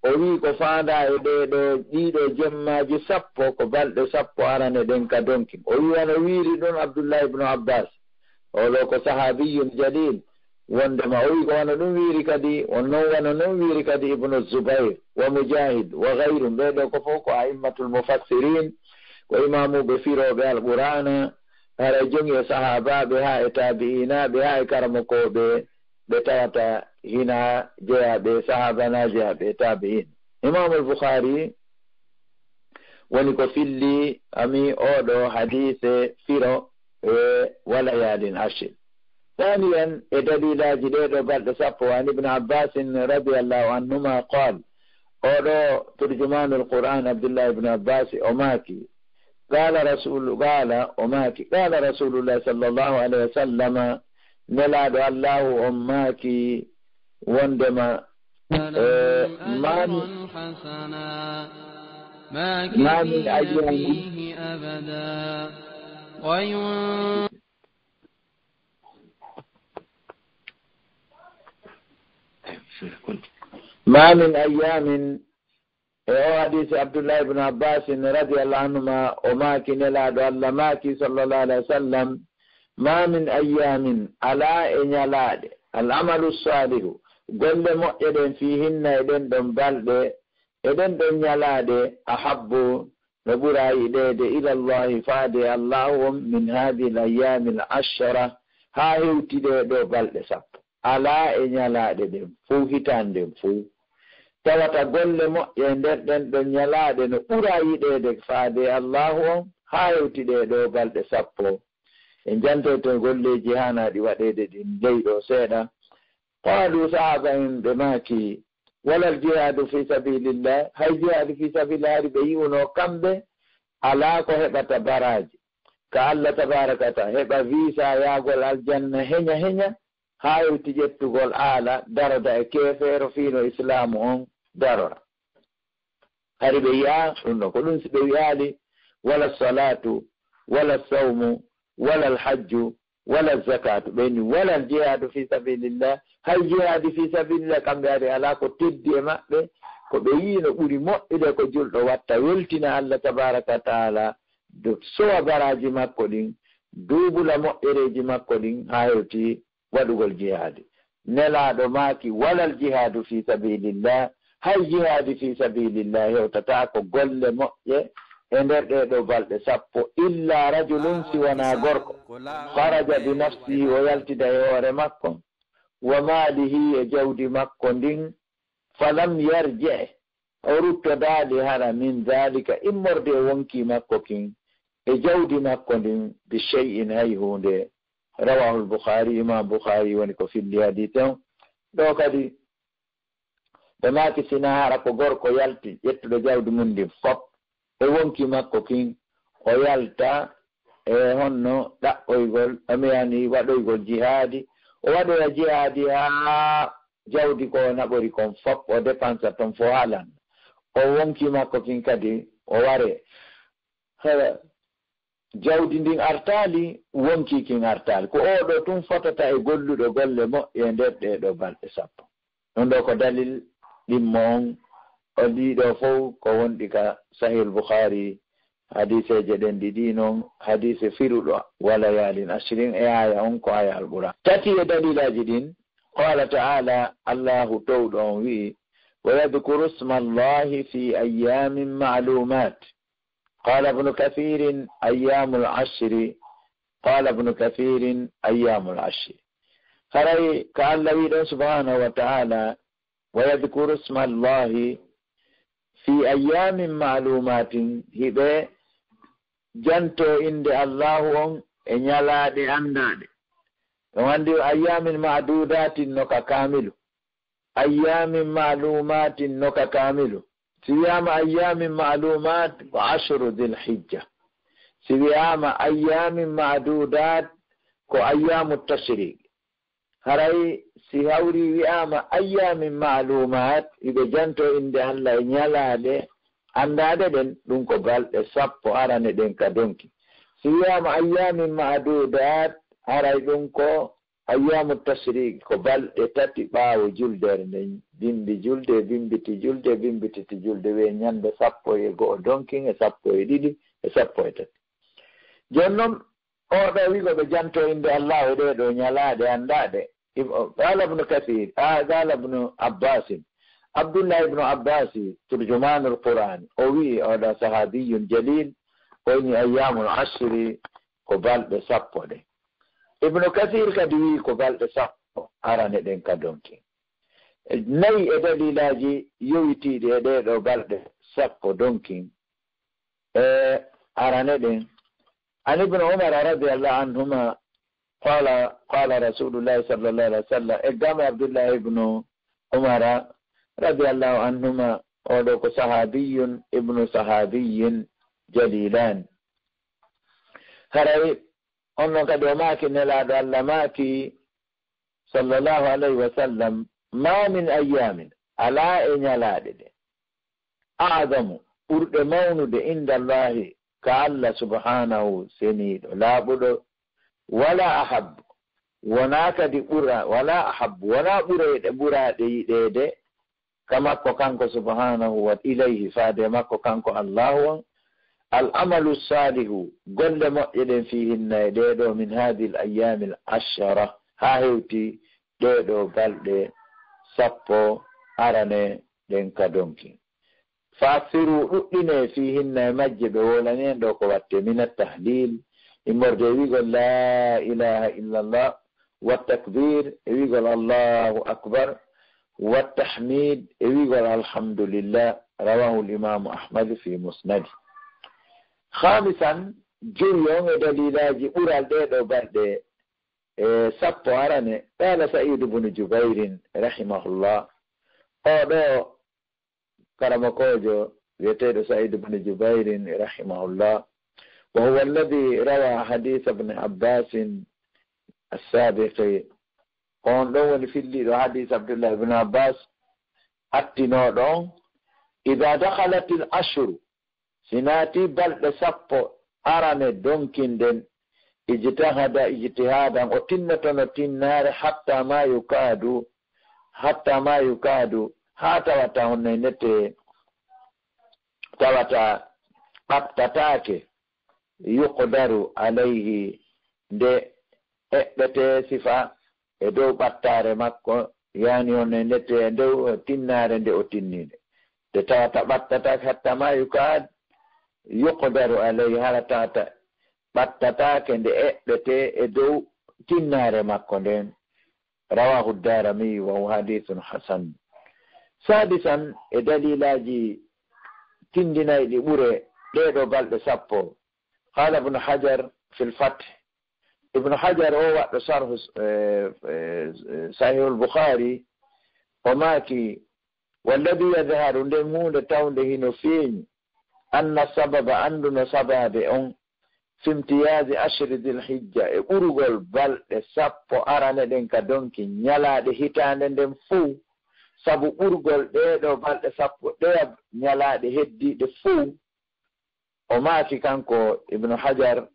o wi ko faanda e ɗeɗo ɗiɗo jemmaji sappo ko balɗe sappo arane ɗen kadonkin o wi ano wiiri ɗon abdullah ibnu abbas oɗo ko sahabiyun jalil wondema o wi ko wano ɗum wiiri kadi on noon wano noon wiiri kadi ibnu zubair wa mujahid wa gayrum ɓeɗo ko fof ko aimmatul mufassirin ko imamuɓe firoɓe alqur'ana hara jongi e sahabaɓe ha e tabi'inaɓe ha e karamokoɓe ɓe tawata hina jeyaɓe sahabanaji haɓe tabi'in imam al-bukhari woni ko filli ami oɗo hadise firo e wala yalin ashir ثانيا دليل جديد بعد صفوة عن ابن عباس رضي الله عنهما قال أولو ترجمان القرآن عبد الله بن عباس أماكي قال رسول الله صلى الله عليه وسلم نلاد الله أماكي وندما ما من أجل أبدا ما من أيام حديث عبد الله بن عباس رضي الله عنهما وماكي نلاد الله ماكي صلى الله عليه وسلم ما من أيام على إن يلاد العمل الصالح قل مؤذن فيهن إذن دم بلد إذن دم يلاد أحب نبرا إلى الله فادي اللهم من هذه الأيام العشرة هاي تدي بلد سب على إن يلاد دم فو هتان دم فو tawata golle moƴƴe nder ɗen ɗo ñalaaɗe no ɓura yiɗeede faade allahu on haa yewtiɗe ɗo balɗe sappo e jantoto golleji haanaɗi waɗeede ɗin leyɗo seeɗa qaalu sahaba en ɓe maaki walal jihadu fi sabilillah hay jihadu fi sabilillahi ɓe yi'uno kamɓe alaa ko heɓata baraji ka allah tabarakata heɓa visa yaagol aljanna heña haa yewti ƴettugol aala daroda e keefeero fiino islamu on darora hari ɓe yi'a ɗum ɗo ko ɗum si ɓe wi'aali wala salatu wala sawmu wala alhajju wala zakatu ɓeni wala jihadu fi sabilillah hay jihadi fi sabilillah kamɓe ari ala ko teddi e maɓɓe ko ɓe yiino ɓuri moƴƴude ko julɗo watta weltina allah tabaraka wa taala do sowa baraji makko ɗin duubula moƴƴereji makko ɗin haa hewti waɗugol jihadi nelaɗo maaki walal jihadu fi sabilillah hay jihadi fi sabilillah hewtata ko golle moƴƴe e nder ɗeɗo balɗe 10 illa rajulun siwana gorko faraja bi nafsihi o yaltida e hoore makko wa malihi e jawdi makko ndin falam yarje o ruttodaali hara min dhalika immorde wonki makko kin e jawdi makko ndin bi shay'in hay hunde rawahu al-Bukhari imam Bukhari woni ko filli hadith on ɗo kadi ɓe maaki sina hara ko gorko yalti ƴettuɗo jawdi mum ndin fop e wonki makko kin o yalta e honno ɗaɓɓoygol amiyani waɗoygol jihaadi o waɗoya jihaadi haa jawdi ko naɓori kon fop o dépensa ton fo haalan o wonki makko kin kadi o ware jawdi ndin artaali wonki kin artaali ko oɗo tun fotata e golluɗo golle moƴƴe nder ɗeɗo balɗe 10 ɗon ɗo ko dalil ɗimmo on o ɗiɗo fof ko wonɗi ka sahih al-Bukhari hadiseje ɗen ɗiɗi noon hadise firuɗo wala yalin ashrin e aya on ko aya al-Qur'an tati e dalilaji ɗin qala ta'ala allahu towɗo on wi'i wa yadhkuru isma allahi fi ayyamin ma'lumat قال ابن كثير أيام العشر قال ابن كثير أيام العشر خري كأن لويد سبحانه وتعالى ويذكر اسم الله في أيام معلومات هبه جنتو عند الله إن يلا دي أنداد وعند أيام معدودات نوكا كامل أيام معلومات نوكا كامل صيام أيام معلومات وعشر ذي الحجة صيام أيام معدودات كأيام التشريق هراي سيهوري ويام أيام معلومات إذا جنتو إن ده الله ينالا ده أنداد دن دونكو بال سابو أراني دن كدونكي صيام أيام معدودات هراي دونكو أيام التشريق كبال إتاتي باو جلدر bimbi julde bimbiti julde bimbititi julde we ñande 10 e go'o donkin e 10 e ɗiɗi e 10 e tati jonnon oɗo wigo ɓe janto inde allah e ɗeɗo ñalaɗe andaɗe qala ibnu kathir qala ibnu abbasin abdullah ibnu abbasi turjumanul qur'an o wi oɗo sahabiyun jalil woni ayyamul ashri ko balɗe 10 ɗe ibnu kathir kadi wi ko balɗe 10 arane ɗen ka donkin nayi e dalilaji yowitiɗe e ɗeɗo balɗe 10 donkin e arane ɗen an ibn umar radiallahu anhuma qala rasulullahi sallallahu alaihi wasallam e gama abdullah ibnu umar radiallahu anhuma oɗo ko sahabiyun ibnu sahabiyin jalilan haray onno kadi o maaki nelaɗo allah maaki sallallahu alaihi wasallam ma min ayyamin ala e ñalaɗe ɗe a'zamu ɓurɗe mawnude inda allahi ka allah subhanahu seniɗo laaɓuɗo wala ahabbu wona kadi ɓura wala ahabbu wona ɓurayɗe ɓuraɗe yiɗede ka makko kanko subhanahu wa ilayhi faade makko kanko allahu on al amalu salihu golle moƴƴe ɗen fihinna e ɗeɗo min hadi l ayami l 10 ha hewti ɗeɗo balɗe 10 arane ɗen ka donki fasiru ɗuɗɗine fihinna e majje ɓe wolanen ɗo ko watte min at-tahlil immorde wigol la ilaha illa allah والتكبير يقول الله أكبر والتحميد يقول الحمد لله رواه الإمام أحمد في مسنده خامسا جريون دليلاج أورال ديدو بعد سبو عراني قال سعيد بن جبير رحمه الله قال كرمكوجو يتيد سعيد بن جبير رحمه الله وهو الذي روى حديث ابن عباس السابق قال لون في الليل حديث عبد الله بن عباس أتنودون إذا دخلت الأشهر سناتي بل سبو أراني دونكين دن اجتهد اجتهادا وتنة تنار حتى ما يكاد حتى وتهن نتي توتا قبتتاك يقدر عليه دي eɓɓete sifa e dow ɓattare makko yani on e ndete e dow tinnare nde o tinnide te tawata ɓattatake hatta ma yukad yuqdaru alayhi hala tawata ɓattatake nde eɓɓete e dow tinnare makko nden rawahu darimi wa huwa hadithun hasan. Sadisan e dalilaji tindinayɗi ɓure ɗeɗo balɗe sappo qala ibnu hajar fi lfath ibnu hajar o waɗɗo sarhu sahihu lbukhari o maaki walladi yadharu nden hunde tawde hino feeñi anna sababa anduno sababe on fi imtiyazi ashri dhilhijja e ɓurugol balɗe sappo arane ɗen ka donki ñalaɗe hitande nden fuu sabu ɓurgol ɗeɗo balɗe sappo ɗeya ñalaɗe heddiɗe fuu o maaki kanko ibnu hajar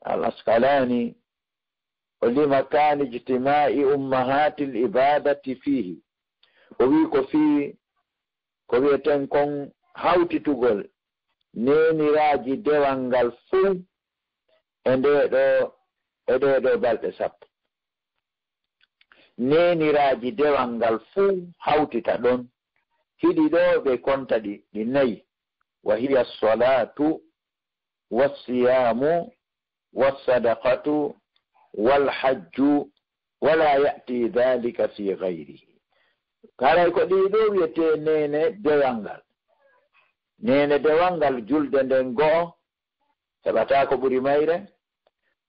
al asqalani o limakani ijtima'i ummahati l ibadati fihi o wi ko fii ko wiyeten kon hawtitugol neniraji dewal ngal fuu e ɗeɗo balɗe sappo neniraji dewal ngal fuu hawtita ɗon hiɗi ɗo ɓe konta ɗi nayi wa hiya salatu wassiyamu wassadaqatu walhajju wala ya'ti dhalika fi ghayrihi. Karay ko ɗiɗo wiyete nene dewal ngal. Nene dewal ngal julde nden go'o heɓata ko ɓuri mayre.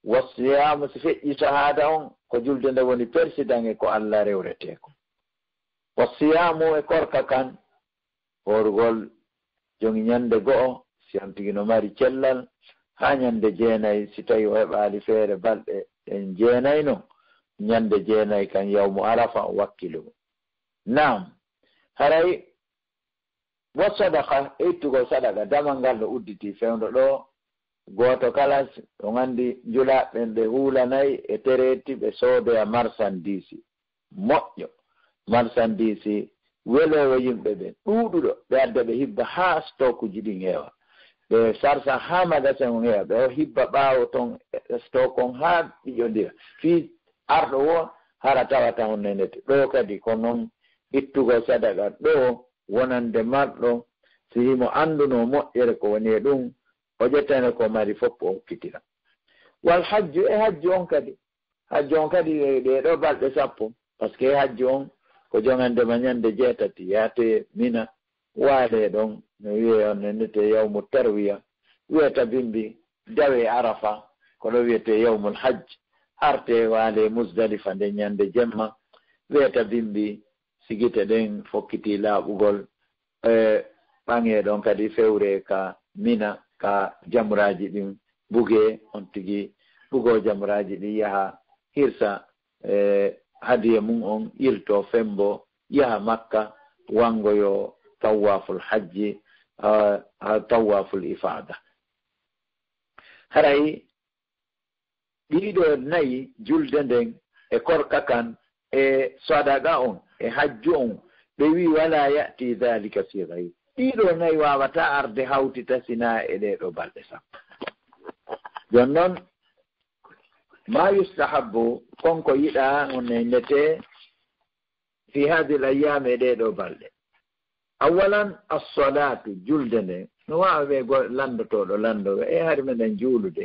Wassiyamu si feƴƴi shahada on ko julde nde woni persidange ko Allah rewreteko. Wassiyamu e korka kan horgol jongi ñande go'o si on tigi no mari cellal ha ñande jeenayi si tawi o heɓali feere balɗe en jeenayno ñande jeenayi kan yawmu arafa o wakkilo. Naam haray wa sadaka ittugo sadaka damal ngal no udditi fewndo ɗo goto kala o gandi julaɓɓen ɓe hulanayi e tereti ɓe soodoya marsandisi moƴƴo marsandisi welowo yimɓe ɓen ɗuɗuɗo ɓe adda ɓe hibba ha stokuji ɗin heewa ɓe sarsa ha magasin on heewa ɓe hibba ɓaawo ton stok on ha ɗiƴodira fi arɗo wo hara tawata on nenete ɗo kadi ko noon ittugo sadaka ɗo wonande marɗo si himo anduno moƴƴere ko woni e ɗum o ƴettane ko mari fof o hokkitira. Wal hajju e hajju on kadi ɗe ɗo balɗe sappo par ce que hajju on ko jongandema ñande jeetati yaate mina waale ɗon no wiye on nennete yawmu tarwiya wiyata bimbi dawe arafa ko ɗo wiyete yawmul hajj arte waale musdalifa nde ñande jemma wiyata bimbi sigite ɗen fokkiti laaɓugol ɓange ɗon kadi fewre ka mina ka jamraji ɗin buge on tigi bugo jamraji ɗin yaha hirsa hadiye mum on ilto fembo yaha makka wangoyo tawaful hajji tawaful ifada. Haray ɗiɗo nayi julde nden e korka kan e sadaka on e hajju on ɓe wi wala ya'ti dhalika fi ghayri ɗiɗo nayi wawata arde hawtita sina e ɗeɗo balɗe sappo. Jon noon ma yustahabbu konko yiɗa on e ndete fi hadi l ayame ɗeɗo balɗe. Awalan assalatu julde nde no wawa ɓe landotoɗo landoɓe e hari meɗen juulude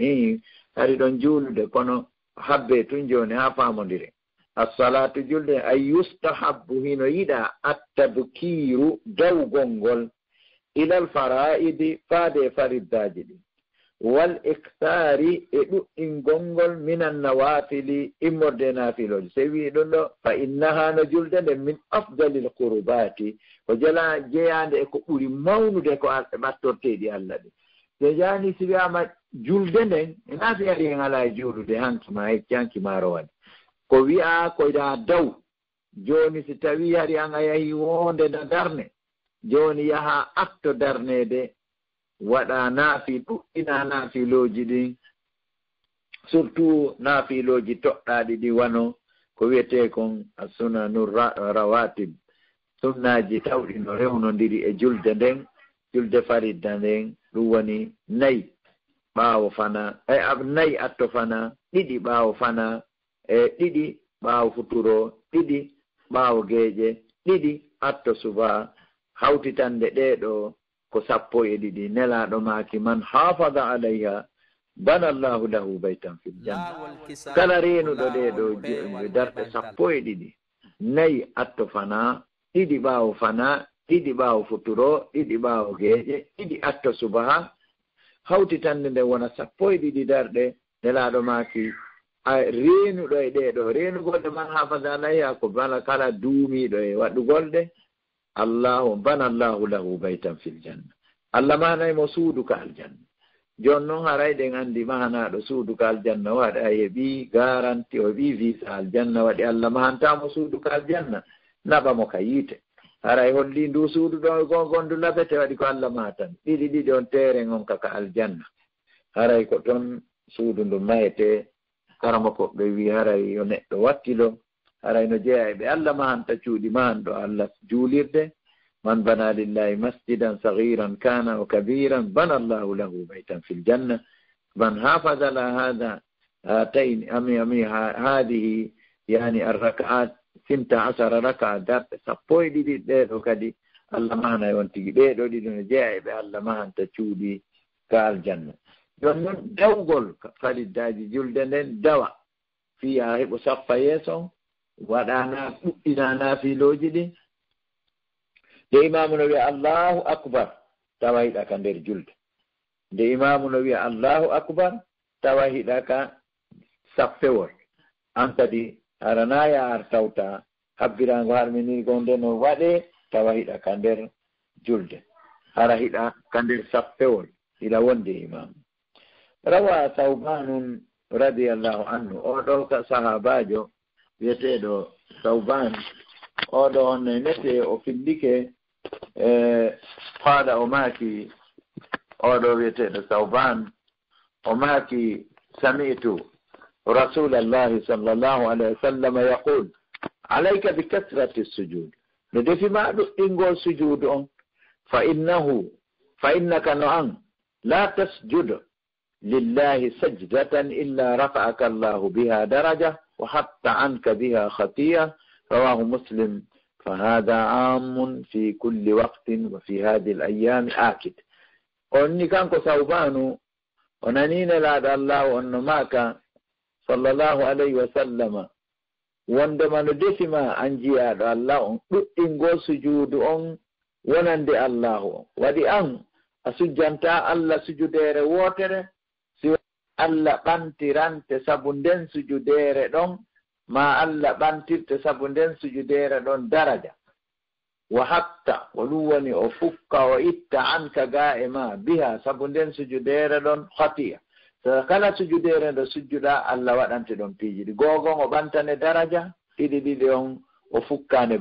hari ɗon juulude kono habbe tun joni ha famodire. Assalatu julde ay yustahabbu hino yiɗa attabkiru dawgol ngol ilal fara'idi faade fariddaji ɗi wal iktari e ɗuɗɗingol ngol minan nawafili immorde nafiloji so wi ɗum ɗo fa innaha no julde nde min afdalil qurbati ko jala jeyande e ko ɓuri mawnude ko ɓattorteɗi Allah ɗi so jani si wiyama julde nden ena si ari en ala e juulude hankima heccanki waɗi ko wi'a koyɗa daw joni si tawi hari an a yahi wonde na darne joni yaha atto darnede waɗa naafi ɗuɗɗina naafiloji ɗin surtout naafiloji toɗɗaɗi ɗi wano ko wiyete kon sunanu rawatib sunnaji tawɗi no rewnodiri e julde nden julde faridda nden ɗum woni nayi ɓaawo fana nayi atto fana ɗiɗi ɓaawo fana e ɗiɗi ɓaawo futuro ɗiɗi ɓaawo geeƴe ɗiɗi atto suba hawtitande ɗeɗo ko 12 nelaaɗo maaki man hafada alayha bana Allahu lahu baytan fil janna kala reenuɗo ɗeɗo darɗe 12 nayi atto fana ɗiɗi ɓaawo fana ɗiɗi ɓaawo futuro ɗiɗi ɓaawo geeƴe ɗiɗi atto subaha hawtitande nde wona 12 darɗe nelaaɗo maaki a reenuɗo e ɗeɗo reenugolɗe man hafada alayha ko bala kala duumiɗo e waɗugolɗe Allahu bana Allahu lahu baytan fil janna Allah manaymo suudu ka aljanna jon noon harayɗen andi mahanaɗo suudu ka aljanna waɗi a heɓi garanti o heɓi visa aljanna waɗi Allah mahantamo suudu ka aljanna naɓamo ka yiite haray holli ndu suudu ɗo gongondu labete waɗi ko Allah mahatan ɗiɗi on teren on kaka aljanna haray ko toon suudu ndu mahete karama koɓɓe wi haray yo neɗɗo wattilo haray no jeeya ɓe Allah mahanta cuuɗi mahanɗo Allah juulirde man bana lillahi masjidan saghiran kana wa kabiran bana Allahu lahu baytan fil janna man hafaza ala hada hatayn hadihi yani arrak'at 12 raka'a darɗe 12 ɗeɗo kadi Allah mahana on tigi ɗeɗo ɗiɗo no jeeya ɓe Allah mahanta cuuɗi ka aljanna jon noon dewgol faliddaji julde nden dawa fiya heɓo saffa yeeso waɗana ɗuɗɗina naafiloji ɗi nde imamu no wiya Allahu akbar tawa hiɗa ka nder julde nde imamu no wiya Allahu akbar tawa hiɗa ka saffewol an kadi haranaya ar tawta habbirango harminirgo nde no waɗe tawa hiɗa ka nder julde hara hiɗa ka nder saffewol ila wonde imamu rawa Thawbanun radiyallahu anhu oɗo ka sahabajo wiyeteɗo Thawban oɗo on nete o fillike qala o maaki oɗo wiyeteɗo Thawban o maaki sami'tu rasulallahi sallallahu alayhi wa sallam yaqul alayka bi kasrati sujud no defima ɗuɗɗingol sujudu on fa innaka no an la tasjud lillahi sajdatan illa rafa'aka Allahu biha daraja wa hatta anka biha khatiya rawahu Muslim فهذا عام في كل وقت وفي هذه الأيام آكد أني كان كثوبان وننين لعد الله أنه ماك صلى الله عليه وسلم وندما ندسما أنجياد الله إنغو سجود ونند الله ودي أسجنتا الله سجدير ووتر سوى الله بانتران تسابندن سجدير ma Allah ɓantirte sabu nden sujudere ɗon daraja wa hatta o ɗum woni o fukka o itta anka ga e ma biha sabu nden sujudere ɗon khatiya so kala sujudere nde sujjuɗa Allah waɗante ɗon piiji ɗi gogon o ɓantane daraja ɗiɗi on o fukkane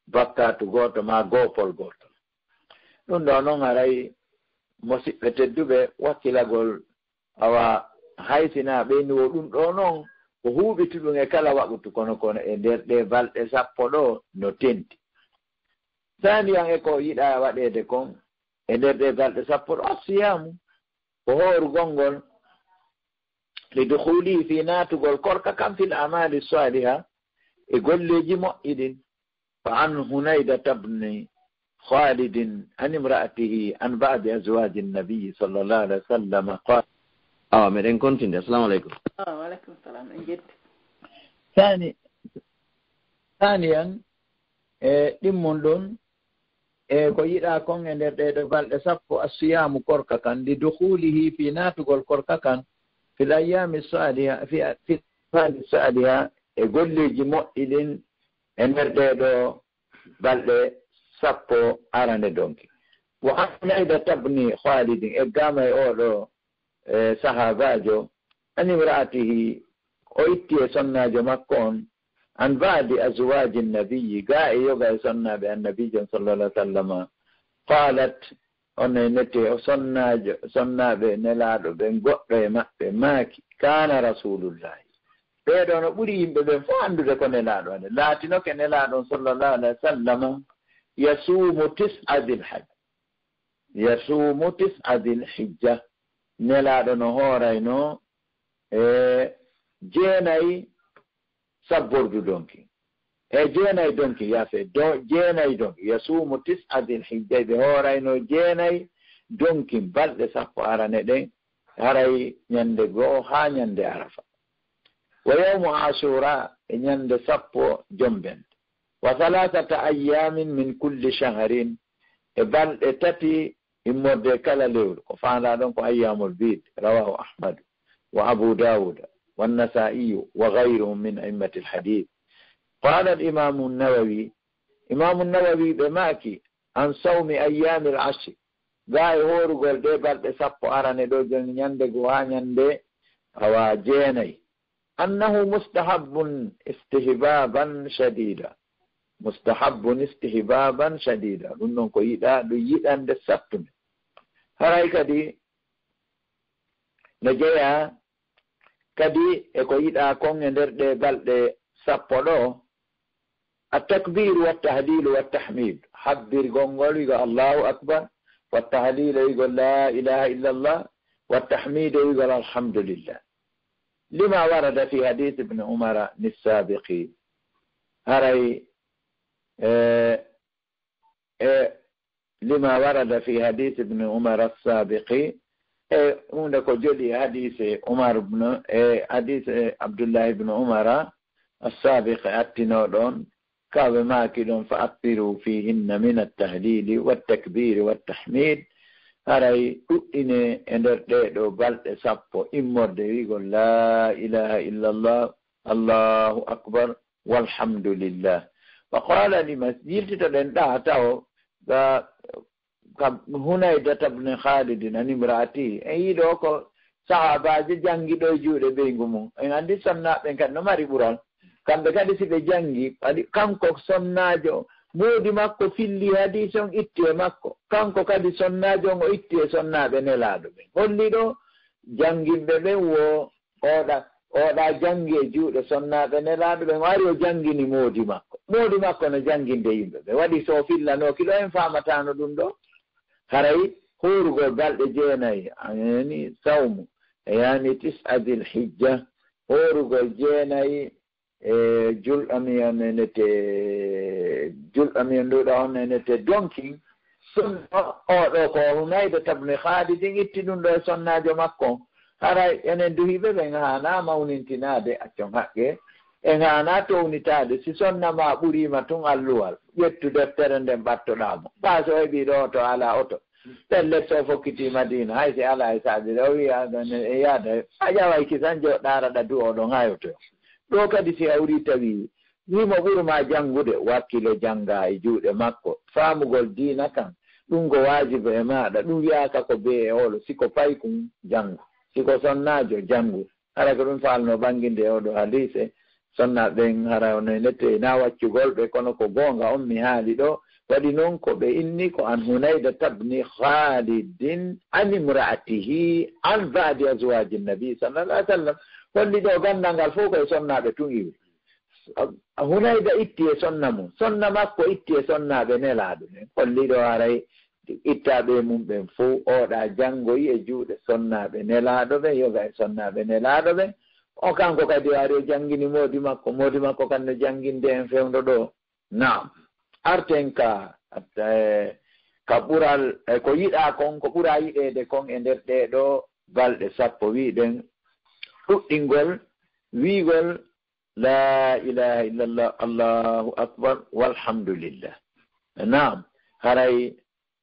bakkatu goto ma gopol gotol ɗum ɗo noon haray musidɓe tedduɓe wakkilagol awa haytina ɓeyni o ɗum ɗo noon ko huuɓituɗum e kala waɓutu kono e nder ɗe balɗe 10 ɗo no tenti saniyan e ko yiɗa waɗede kon e nder ɗe balɗe 10 ɗo asiyamu ko hoorugol ngol lidukhuli fi natugol korka kam fil amali saliha e golleji moƴƴiɗin fa an hunayda tabni khalidin an imra'atihi an ba'di azwaji nabiyi sallallahu alaihi wa sallam qala meɗen continue. Assalamu alaikum. Wa alaikum salam. En jetti. Thaniyan ɗimmon ɗon ko yiɗa kon e nder ɗeɗo balɗe 10 asiyamu korka kan li dukhulihi fi natugol korka kan fil ayami saliha fi saliha e golleji moƴƴiɗin e nder ɗeɗo balɗe 10 arande donki wa anayda tabni khalidin e gama e oɗo sahabajo an imra'atihi o itti e sonnajo makko on an ba'di azwaji nabiyyi ga e yoga e sonnaɓe annabijo sallallahu alaihi wa sallam qalat one nete o sonnaɓe nelaɗo ɓen goɗɗo e maɓɓe maaki kana rasulullahi ɓeɗo no ɓuri yimɓe ɓen fof andude ko nelaɗo ane laatinoke nelaɗon sallallahu alaihi wa sallam yasumu tis'a dhil hijja nelaɗo no hoorayno e 9 sabbordu donki e jeenayi donki yafe jeenayi donki yasumu tis'atil hijja ɓe hoorayno jeenayi donki balɗe sappo arane ɗen haray ñande goo ha ñande arafa wa yawmu ashura e ñande sappo jombende wa 3 ayyamin min kulli shahrin e balɗe tati immorde kala lewru ko faanda ɗon ko ayyamul bid rawahu ahmad wa abu dawud والنسائي وغيرهم من أئمة الحديث. قال الإمام النووي بماكي عن صوم أيام العشر غاي هور قال دي بل سبو أراني دو جن يندق وانيندي أواجيني أنه مستحب استحبابا شديدا لنن كو يدا دو يدان دي سبتن هراي كدي نجيا kadi e ko yiɗa kon e nder ɗe balɗe sappo ɗo التكبير والتهليل والتحميد حبر قنقل يقول الله أكبر والتهليل يقول لا إله إلا الله والتحميد يقول الحمد لله لما ورد في حديث ابن عمر السابق هري لما ورد في حديث ابن عمر السابق هناك جدي حديث عمر بن حديث عبد الله بن عمر السابق أتنودون كاو ماكدون فأكثروا فيهن من التهليل والتكبير والتحميد هراي إني اندردو بل سابو إمورد يقول لا إله إلا الله الله أكبر والحمد لله وقال لمسجد تدندا تاو Hunayda ibn Khalid an imraati e yiɗo ko sahabaji jangiɗo juuɗe ɓeygu mum en andi sonnaɓe kadi no mari ɓural kamɓe kadi si ɓe jangi kadi kanko sonnajo moodi makko filli hadis on itti e makko kanko kadi sonnajo on o itti e sonnaɓe nelaɗo ɓen holli ɗo jangimɓe ɓen wo oɗa jangi e juuɗe sonnaɓe nelaɗo ɓen o ari o jangini moodi makko no janginde yimɓe ɓe waɗi so fillanoki ɗo en famatano ɗum ɗo haray hurugol balɗe jeenayi yani sawmu yani tis'atil hijja hurugol jeenayi julɗamiyon nduɗo on nenete donki sunno oɗo ko Hunayda ibn Khalid itti ɗum ɗo e sonnajo makko haray enen duhiɓe ɓen hana mawnintinade accon haqqe en hana townitade si sonnama ɓurima tun alluwal ƴettu deftere nden ɓattoɗamo ɓa so heɓi ɗo to ala oto pelle so fokkiti Madina hay si ala e saɓire o wiya e yaada a ƴaway kisan joɗɗaraɗa du oɗon hayoto ɗo kadi si hawri tawi wimo ɓurma janngude wakkilo jannga e juuɗe makko faamugol diina kan ɗum ko waajiba e maɗa ɗum wiyaka ko be e oɗo siko pay kum janngu siko sonnajo janngu hara ko ɗum falno ɓanginde e oɗo hadise sonna ɓen hara no nette na waccugol ɓe kono ko goonga on mi haali ɗo waɗi noon ko ɓe inni ko an Hunayda ibn Khalidin an imra'atihi an ba'di azwaji nabi sallallahu alaihi wasallam holli ɗo gandal ngal fof koye sonnaɓe tun iwi Hunayda itti e sonna mum sonna makko itti e sonnaɓe nelaɗo ɓen holli ɗo haray ittaɓe mum ɓen fof oɗa janngoyi e juuɗe sonnaɓe nelaɗo ɓen yoga e sonnaɓe nelaɗo ɓen o kanko kadi ari o janngini moodi makko kan no jannginde en fewndo ɗo naam arten ka ɓural ko yiɗa kon ko ɓura yiɗede kon e nder ɗeɗo balɗe sappo wiɗen ɗuɗɗingol wiigol la ilaha illallah allahu akbar walhamdulillah naam haray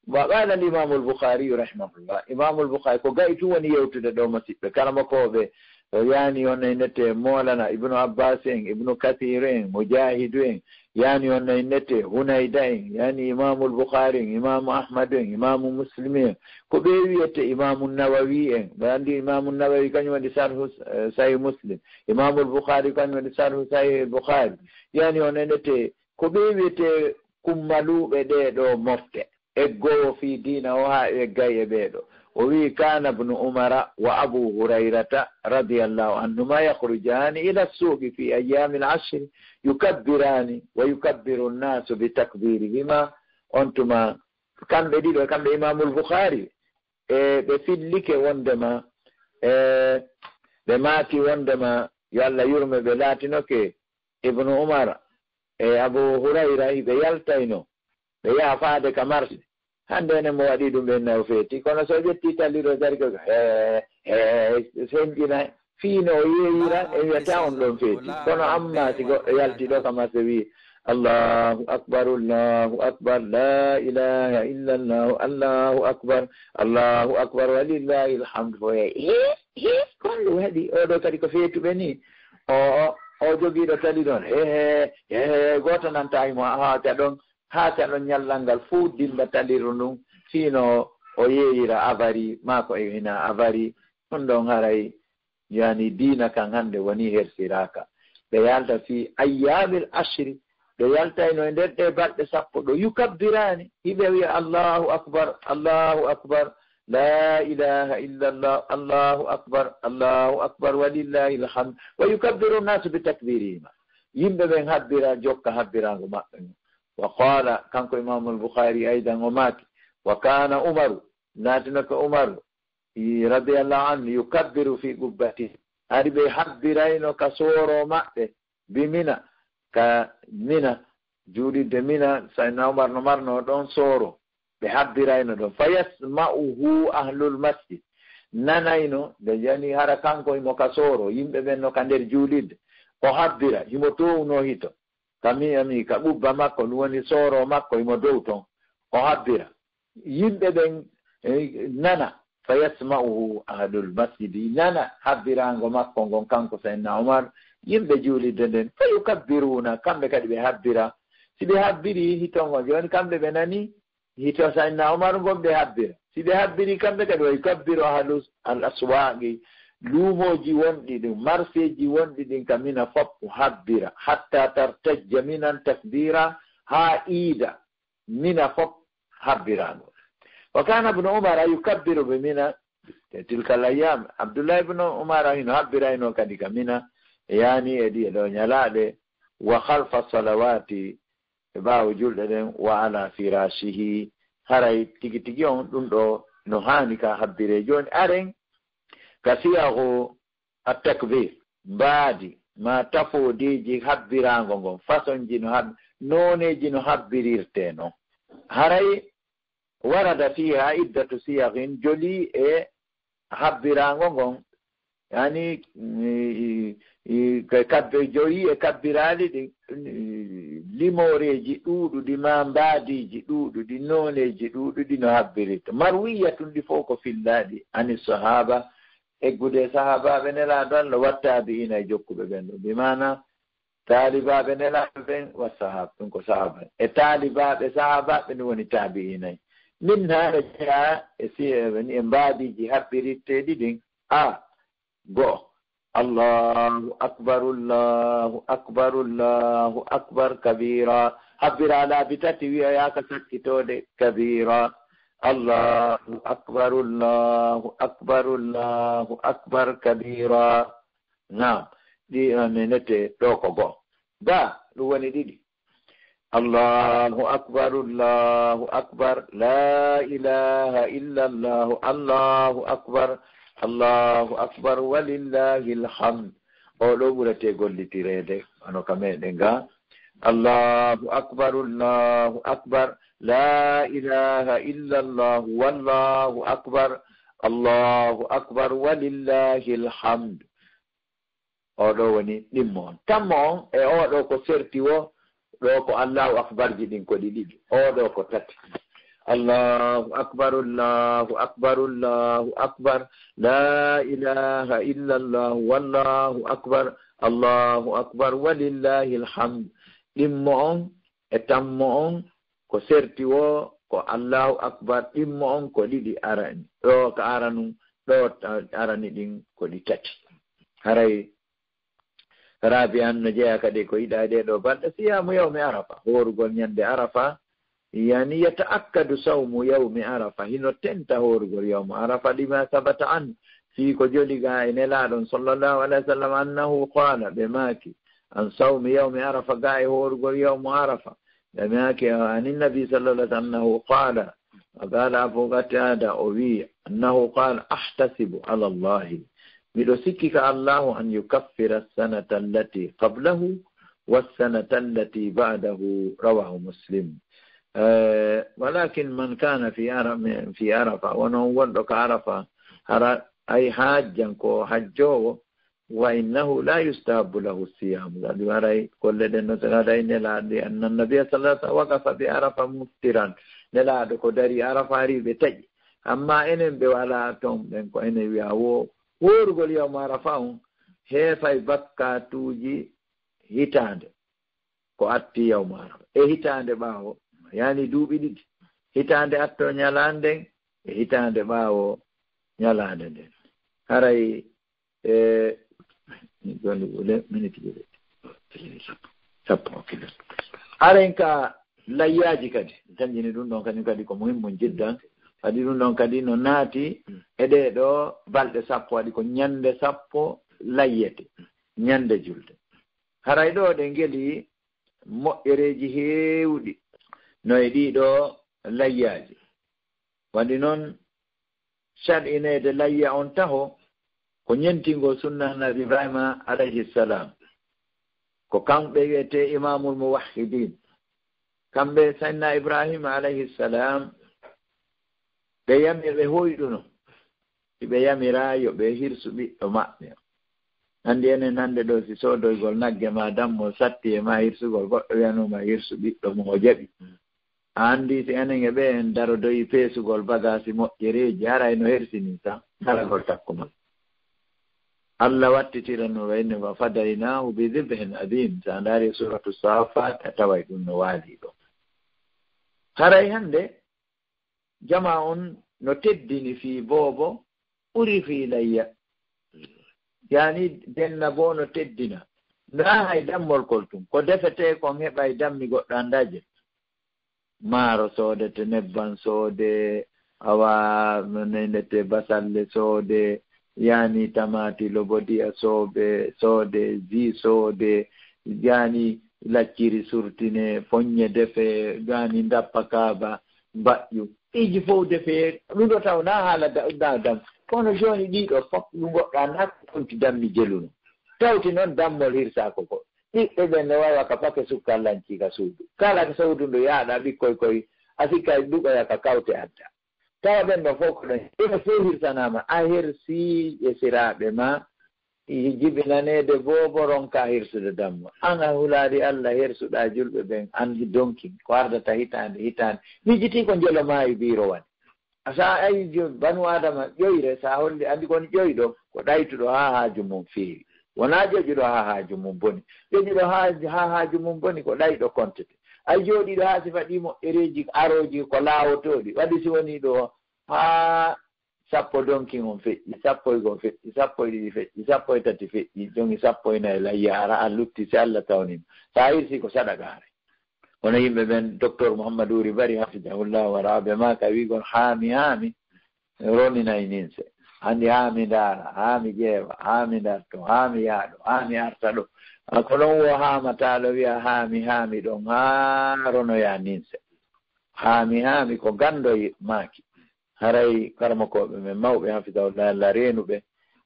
وقال الإمام البخاري رحمه الله إمام البخاري ko gaytu woni yewtude ɗo masiɓɓe kala makoɓe yani on nete Mawlana Ibn Abbas en Ibn Kathir en Mujahid en yani on nete Hunayda en yani Imam al-Bukhari en Imam Ahmad en Imam Muslim en ko ɓe wiyete Imam an-Nawawi en ɓe andi Imam an-Nawawi kañum waɗi sarhu Sahih Muslim Imam al-Bukhari kañum waɗi sarhu Sahih Bukhari yani on nete ko ɓe wiyete kummaluɓe ɗeɗo mofte eggowo fi dina o ha eggay e ɓeɗo ووي كان ابن عمر وأبو هريرة رضي الله عنهما يخرجان إلى السوق في أيام العشر يكبران ويكبر الناس بتكبيرهما أنتما كان بديل وكان إمام البخاري بفلك وندما بماتي وندما يلا يرمي بلاتنك ibn Umar e Abu Hurairah be yaltayno be ya faade kamarsi hande ne mo wadi dum ben naw feti kono so jetti taliro dari ko sendina fino yira e wiata on don feti kono amma si go yalti do kamarse wi Allahu akbar la ilaha illa Allah Allahu akbar walillahi alhamd kono wadi o do kadi ko fetu beni o jogiiɗo tali ɗon gooto nanta mo haata ɗon ñallalngal fuu dilla taliru ndun sino o yeeyira abari maako e hina abari ɗum ɗon haray yani diina kan hannde woni hersiraka ɓe yalta fi ayyamil ashri ɓe yaltayno e nder ɗe balɗe sappo ɗo yukabbirani hiɓe wiya Allahu akbar la ilaha illallah Allahu akbar walillahi alhamd wa yukabbiru an-nas bi takbirihim yimɓe ɓen habbira jokka habbirago maɓɓe wa qala kanko imam al-Bukhari aidan o maki wa kana umaru natinaka umaru radiyallahu anhu yukabbiru fi gubbati ari ɓe habbirayno ka sooro maɓɓe bimina ka mina juulidde mina sayna umar no marno ɗon sooro ɓe habbirayno ɗon fa yasma'uhu ahlul masjid nanayno nde jani hara kanko imo ka sooro yimɓe ɓen no ka nder juulidde o habbira himo towno hito kami ka ɓubba makko ɗum woni sooro makko imo dow ton o habbira yimɓe ɓen nana fa yasma'uhu ahlul masjid nana habbirango makko ngon kanko sayna umar yimɓe juulidde nden fa yukabbiruna kamɓe kadi ɓe habbira si ɓe habbiri hitongo joni kamɓe ɓe nani hito sayna umar ngon ɓe habbira si ɓe habbiri kamɓe kadi wa yukabbiru ahlus al aswaqi luumoji wonɗi ɗin marseji wonɗi ɗin kamina fof habbira hatta tartajja minan takbira ha iida mina fof habbirago wa kana ibnu umar yukabbiru be mina tilka al ayyam abdullah ibnu umar hino habbirayno kadi kamina yani edi ɗo ñalaɗe wa khalfa salawati e ɓaawo julɗe ɗen wa ala firashihi haray tigi tigi on ɗum ɗo no hani ka habbire joni aren ka siyahu at-takbir mbaadi ma tafodeji habbirango ngon façon ji no noneji no habbirirte no haray warada fiha iddatu siyahin joli e habbirango ngon yani kabbe joyi e kabbirali ɗi limoreji ɗuɗuɗi ma mbaadiji ɗuɗuɗi noneji ɗuɗuɗi no habbirirta marwiyatun ɗi fof ko fillaɗi ani sahaba eggude sahabaɓe nelaɗo Allah wattaɓe ina e jokkuɓe ɓen ɗo bimana taalibaɓe nelaɗo ɓen wa sahaba ɗum ko sahaba e taalibaɓe sahabaɓe ɗum woni taabi inayi min haɗa jea e mbaadiji habbirirteɗi ɗin go Allahu akbar kabira habbira laabi tati wiya yaka sakkitode kabira Allahu akbar kabira naam ɗi menete ɗo ko go ba ɗum woni ɗiɗi Allahu akbar la ilaha illa Allah Allahu akbar walillahi alhamd o ɗo ɓurete gollitirede ano ka meɗen ga Allahu akbar la ilaha illa Allah wallahu akbar walillahi alhamd o ɗo woni ɗimmo on tammo on e o ɗo ko serti wo ɗo ko Allahu akbar ji ɗin ko ɗiɗi o ɗo ko tati Allahu akbar la ilaha illa Allah wallahu akbar walillahi alhamd ɗimmo on e tammo on ko serti wo ko Allahu akbar ɗimmo on ko ɗiɗi arani ɗo ko aranu ɗo arani ɗin ko ɗi tati haray rabi an no jeeya kadi ko yiɗade ɗo balɗe siyamu yawmi arafa horugol ñande arafa yani yata'akkadu sawmu yawmi arafa hino tenta horugol yawmu arafa lima sabata an fi ko joli ga e nelaɗon sallallahu alaihi wa sallam annahu qala ɓe maaki an sawmi yawmi arafa ga e horugol yawmu arafa ɓe maaki anin nabi sallallahu alaihi wa sallam annahu qala qala abu qatada o wi annahu qala ahtasibu ala allahi miɗo sikki ka allahu an yukaffira sanata allati qablahu والسنة التي بعده رواه مسلم. ولكن من كان في عرفة ونوضك عرفة أي حاجا كو حجو وإنه لا يستحب له الصيام. لذلك كل دين سنادين لأن النبي صلى الله عليه وسلم وقف بعرفة مفطرا نلاد كدري عرفة ريبتج. أما إنهم بولا توم بنكو إنهم يهو ورغل يوم عرفة هي فاي بكا توجي هيتاند ko atti yawmaro hitande ɓaawo yani duuɓi ɗiɗi hitande atto ñalande hitande ɓaawo ñalande nden haray joni minute sappo aren ka layyaji kadi tanjini ɗum ɗon kadi kadi ko muhimmum jiddan kadi ɗum ɗon kadi no naati e ɗe ɗo balɗe sappo waɗi ko ñande sappo layyete ñande julde haray ɗo ɗe ngeli moƴƴereji heewɗi no e ɗiɗo layyaji waɗi noon saɗinede layya on taho ko ñentingo sunna nabi ibrahima alayhi salam ko kamɓe wiyete imamul muwahhidin kamɓe sanna ibrahima alayhi salam ɓe yamir ɓe hoyɗuno ɓe yamira yo ɓe hirsu ɓiɗɗo maɓɓe andi enen hande ɗo si sodoygol nagge ma dammo satti e ma hirsugol goɗɗo wiyanoma hirsu ɓiɗɗo mo o jaɓi andi si enen e ɓe en darodoyi peesugol bagasi moƴƴereji haray no hersini tan haragol takkuma Allah wattitirano wayne wa fadaynahu bi dhibhin adim sa ndaari suratu safat a taway ɗum no waali ɗo haray hande jama on no teddini fi boobo ɓuri fi layya yani denna bo no teddina nda hay dammol kol tum ko defete kon heɓay dammi goɗɗo andaje maaro soodete nebban soode awa nendete basalle soode yani tamati lobodiya soode ji soode yani lacciri surtine foññe defe yani ndappa kaaba mbaƴƴu iji fof defe ɗum ɗo taw na haala da dam kono joni ɗiɗo fof ɗum goɗɗo anna konti dammi jeluno tawti noon dammol hirsako ko ɓiɓɓe ɓen ne wawa ka pake sukkallanci ka suudu kala ko sawdu ndu yaaɗa ɓikkoy koye a sikka ɗuɓaya ka kawte adda tawa ɓen ɗo fof ko ɗon ɓe fof hirsanama a hirsi e siraɓe ma jibinanede bobo ronka hirsude dammo an a hulaari Allah hersuɗa julɓe ɓen andi donkin ko ardata hitande mijiti ko jelo maayi biro waɗi sa ayi banu adama ƴoyre sa holli andi kon ƴoyɗo ko ɗaytuɗo ha haaju mum feewi wona ƴoƴuɗo ha haaju mum boni ƴoƴuɗo ha haaju mum boni ko ɗayɗo kontete ay jooɗiɗo ha sifa ɗi moƴƴereji aroji ko laawotoɗi waɗi si woni ɗo ha sappo donkin on feƴƴi sappo e goo feƴƴi sappo e ɗiɗi feƴƴi sappo e tati feƴƴi jongi sappo e nayi layyara a lutti si Allah tawnima sa hirsi ko saɗagare hono yimɓe ɓen docteur Mouhammadou Ouri Bari hafidahullah wa raɓe ma ka wigol haami roninayi ninse andi haami ndaara haami ƴeewa haami darto haami yaaɗo haami arta ɗo ko ɗon wo haamataɗo wiya haami ɗon ha ronoya ninse haami ko gandoye maaki haray karmakoɓe men mawɓe hafidahullah Allah reenuɓe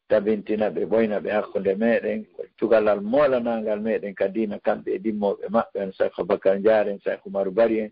tabintina ɓe ɓoyna ɓe hakkunde meɗen cugalal moolanagal meɗen ka dina kamɓe e dimmoɓe maɓɓe en Cheikh Aboubacar Diar en Cheikh Oumarou Bari en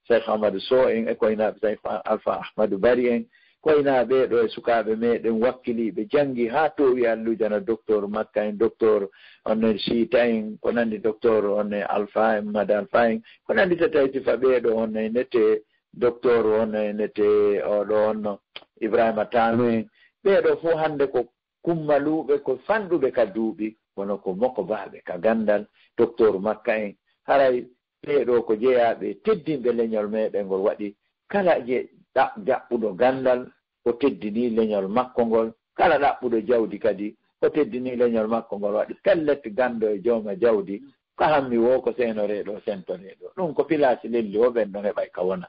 Cheikh Amadou Sow en e koynaɓe Cheikh Alpha Ahmadou Bari en koynaɓe ɗo e sukaɓe meɗen wakkiliɓe janggi ha towi allujana docteur Makka en docteur onne Sita en ko nandi docteur onne Alpha en Mada Alpha en ko nandi tata sifa ɓeɗo onne nete docteur onne nete oɗo onno Ibrahima Tano en ɓeɗo fof hande ko kummaluɓe ko fanɗuɓe ka duuɓi wono ko moko baɓe ka gandal docteur Makka en haray ɓeɗo ko jeeyaɓe teddinɓe leñol meɗen ngol waɗi kala jaɓɓuɗo gandal o teddini leñol makko ngol kala ɗaɓɓuɗo jawdi kadi o teddini leñol makko ngol waɗi pellet gando e jooma jawdi ko hammi wo ko senoreɗo sentoreɗo ɗum ko pilasi lelli o ɓen ɗon heɓay ka wona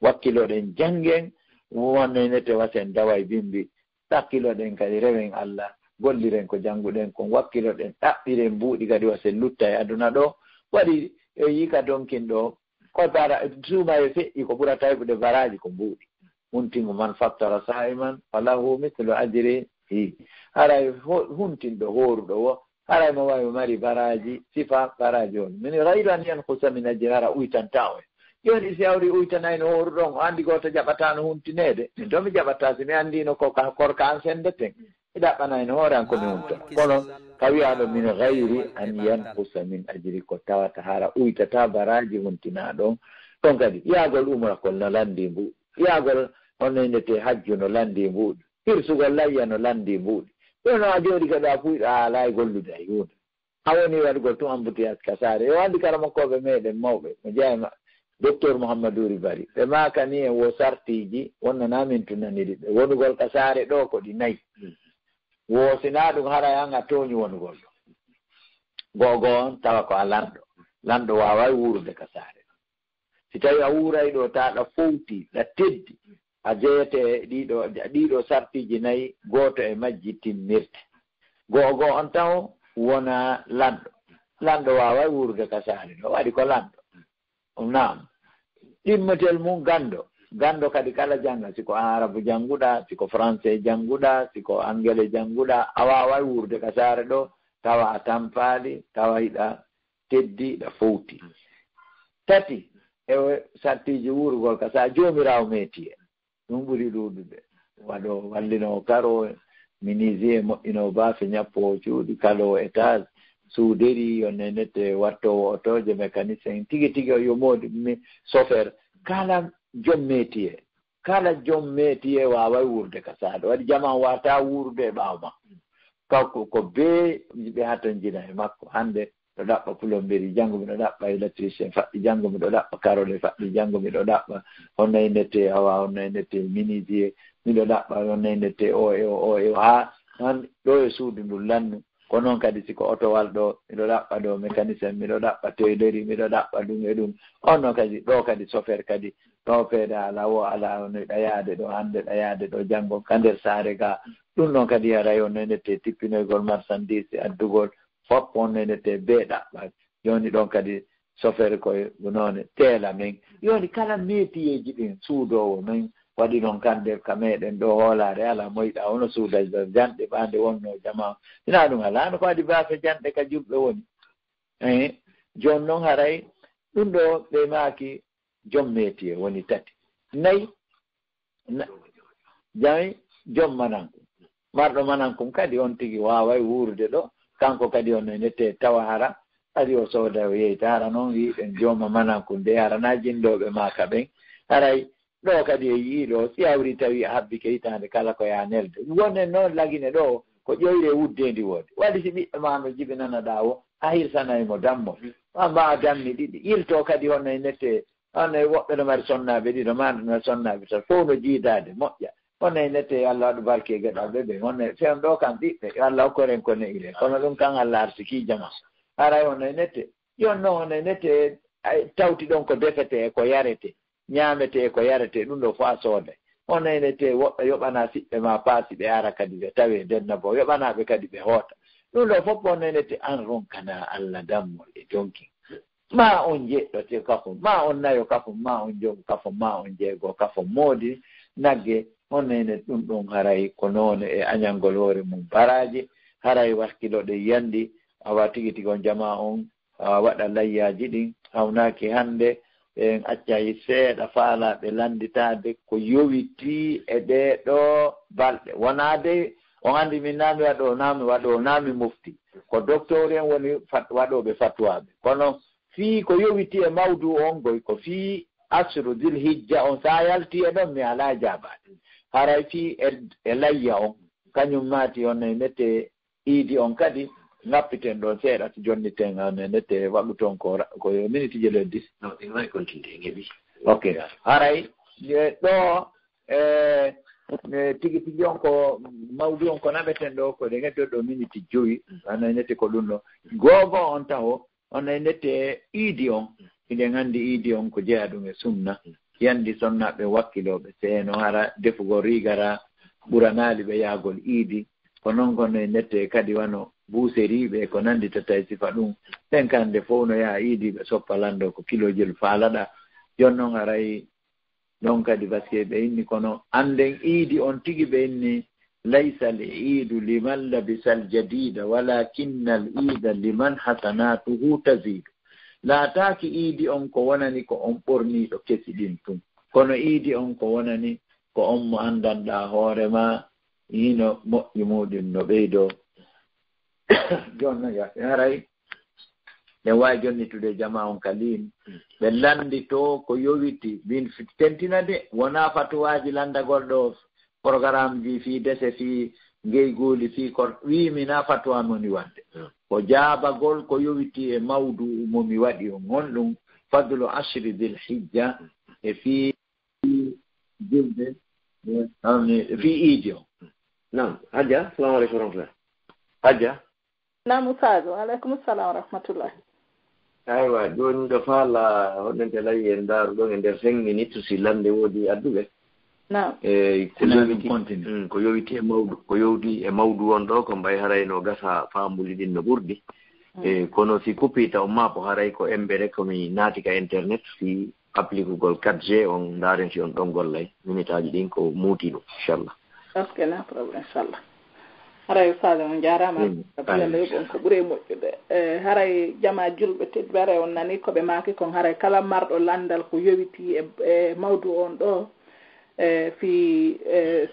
wakkiloɗen janggen wonnete wasen dawa e bimbi ɗakkiloɗen kadi rewen Allah golliren ko jannguɗen kon wakkiloɗen ɗaɓɓiren mbuuɗi kadi wasen lutta e aduna ɗo waɗi e yika donkin ɗo ko bara suuma e feƴƴi ko ɓurata heɓude baraji ko mbuuɗi huntingo man fattara sa'iman falahu mithlu ajri hi haray huntinɗo horuɗo wo haray mo wawi mari baraji sifa baraji on min ghayra an yanqusa min ajrara uitantawe yoni si awri uitanay no horu ɗon o andi goto jaɓatano huntinede min to mi jaɓata si mi andino ko korka an sendeten mi ɗaɓɓanay no hoore an komi huntora kono kawiyaɗo min ghayri an yanqusa min ajri ko tawata hara uitata baraji huntina ɗon ɗon kadi yaagol umrakol no landi mbuɗi yaagol onnoynete hajju no landi mbuɗi hirsugol layya no landi mbuɗi ɗono a jooɗi kadi a fuyɗa a alaa gollude a yuunda a woni waɗgol tun embouteillage kasare yo andi kala makkoɓe meɗen mawɓe mo jeyma docteur Mouhamadouri Bari ɓe maaka ni e wo sartiji wonnanamin tunanidi ɓe wonugol kasare ɗo ko ɗi nayi wo sina ɗum hara han a tooñi wonugol ɗo gogo on tawa ko a lanɗo waway wurude kasare si tawi a wuuray ɗo taɗa fowti ɗa teddi a jeyete ɗiɗo sartiji nayi goto e majji timmirte gogo on taw wona lanɗo waway wurude kasare ɗo waɗi ko lanɗo naam ɗimmetel mum gando kadi kala janga siko arabu janguɗa siko français janguɗa siko anglais janguɗa a waway wurude kasare ɗo tawa a tampali tawa hiɗa teddi ɗa fowti tati e sartiji wurugol kasa jomirawo metiye ɗum ɓuri ɗuɗude waɗo wallino karo minisi e moƴƴino bafe ñappo cuuɗi kalo étage suuderi yo nenete wattowo otoje mécanicien tigi yo modi chauffeur kala jom métier waway wurde kasade waɗi jaman wata wurde e ɓawma kanko ko be ɓe haton jina e makko hande ɗo ɗaɓɓa plomberie janngo miɗo ɗaɓɓa électricien faɗɗi janngo miɗo ɗaɓɓa karole faɗɗi janngo miɗo ɗaɓɓa honnaynete awa honnaynete minisier miɗo ɗaɓɓa honnaynete o ha ɗo e suudu ndu lannu ko noon kadi siko otowal ɗo miɗo ɗaɓɓa ɗo mécanicien miɗo ɗaɓɓa toileri miɗo ɗaɓɓa ɗum e ɗum on noon kadi ɗo kadi chauffeur kadi ɗo feede ala no ɗayaade ɗo hannde ɗayaade ɗo janngo ka nder saare ga ɗum noon kadi haray honnaynete tippinoygol marchandise addugol fof wonnete be ɗaɓɓa joni ɗon kadi chauffeur koye noone teela men yoni kala métieji ɗin suudowo men waɗi noon kande ka meɗen ɗo hoolare ala moyɗa wono suuda janɗe ɓande wonno jama ina ɗum alano ko waɗi bafe janɗe ka julɓe woni joni noon haray ɗum ɗo ɓe maaki joom métier woni tati nayi jami joom manankum marɗo manankum kadi on tigi waway wuurde ɗo kanko kadi on nete tawa hara kadi o sooda o yeyta hara noon wiɗen jooma manankum de harana jindoɓe maaka ɓen haray ɗo kadi e yiiɗo si awri tawi a habbike hitande kala ko ya nelde wonen noon lagine ɗo ko ƴoyre wuddendi woodi waɗi si ɓiɓɓe ma no jibinanaɗa o a hirsanaymo dammo amba a dammi ɗiɗi yilto kadi honno e nette honno e woɓɓe no mari sonnaɓe ɗiɗo maɗo no sonnaɓe tan fof no jiidade moƴƴa honno e nette Allah waɗu barke e geɗaɓe ɓe honno fewn ɗo kam ɓiɓɓe Allah hokkoren ko neyle kono ɗum kan Allah arsikijama haray honno e nette yon noon honno e nette tawti ɗon ko defete e ko yarete ñaamete e ko yarete ɗum ɗo fof a sooda honno e nette woɓɓe yoɓana siɓɓe ma paasi ɓe ara kadi ɓe tawe denna bo yoɓanaɓe kadi ɓe hoota ɗum ɗo fof honno e nette an ronkana Allah dammol e jonki ma on jeɗɗote kafum ma on nayo kafum ma on jogu kafum ma on jeego kafum moodi nagge honno ene ɗum ɗum haray ko noon e añalngol hoore mum baraji haray wakkiloɗe yandi awa tigi tigi on jama on waɗa layyaji ɗin hawnaki hannde ɓen accayi seeɗa faalaɓe landitade ko yowiti e ɗeɗo balɗe wonade on anndi min naami waɗo naami mufti ko docteur en woni waɗoɓe fatwaɓe kono fii ko yowiti e mawdu on goy ko fii asru dil hijja on sa yalti e ɗon mi ala jabaɗe haray fii e layya on kañum maati on e nette iidi on kadi ngappiten ɗon seeɗa to jonniten on e nette waɗu toon ko minute je le 10 ok haray ɗo tigi tigi on ko mawdu on ko naɓeten ɗo ko ɗe ngeɗɗo ɗo minute 5 on e nette ko ɗum ɗo googo on tawo on e nette iidi on iɗen anndi iidi on ko jeeya ɗum e sunna yandi sonnaɓe wakkiloɓe seeno hara defugo rigara ɓuranaali ɓe yaagol iidi ko noon kono e nette kadi wano buuseriɓe ko nanditata e sifa ɗum ɓen kande fof no yaha iidi ɓe soppa lando ko kilojel faalaɗa jon noon haray ɗon kadi par ce que ɓe inni kono anden iidi on tigi ɓe inni ليس العيد لمن لبس الجديد ولكن العيد لمن حسناته تزيد لا تاكي إيدي أنكو ونني كو أمبرني لو كسدين تم كونو إيدي أنكو ونني كو أم أندان دا هورما ينو يمودين نبيدو جون يا هاي ne way jonnitude jama on kalim ɓe landi to ko yowiti bin tentina de wona fatuwaji landagol ɗo programme ji fi dese fi ngeygoli fi ko wimina fatuwa moni wadde ko jaabagol ko yowiti e mawdu momi waɗi o gonɗum fadlu ashri dhil hijja e fi julde fi iidi o nam Adja assalamu aleykum warahmatullah Adja nam Oustaz aleykum salam wa rahmatullah aywa joni ɗo faala hoɗnente layi en daaru ɗon e nder 5 minutes si lande woodi adduɓe ko yowiti e mawdu on ɗo ko mbay haray no gasa faamuli ɗin no ɓurɗi kono si kuppita on ma ko haray ko embere komi naati ka internet si appliquegol 4G on ndaaren si on ɗon gollay minute aji ɗin ko muuti ɗum inchallah ok na probléme inchallah haray Oustaz on jarama balande on ko ɓuuri moƴƴude haray jama julɓe tedduɓe haray on nani koɓe maaki kon haray kala marɗo landal ko yowiti e mawdu on ɗo fi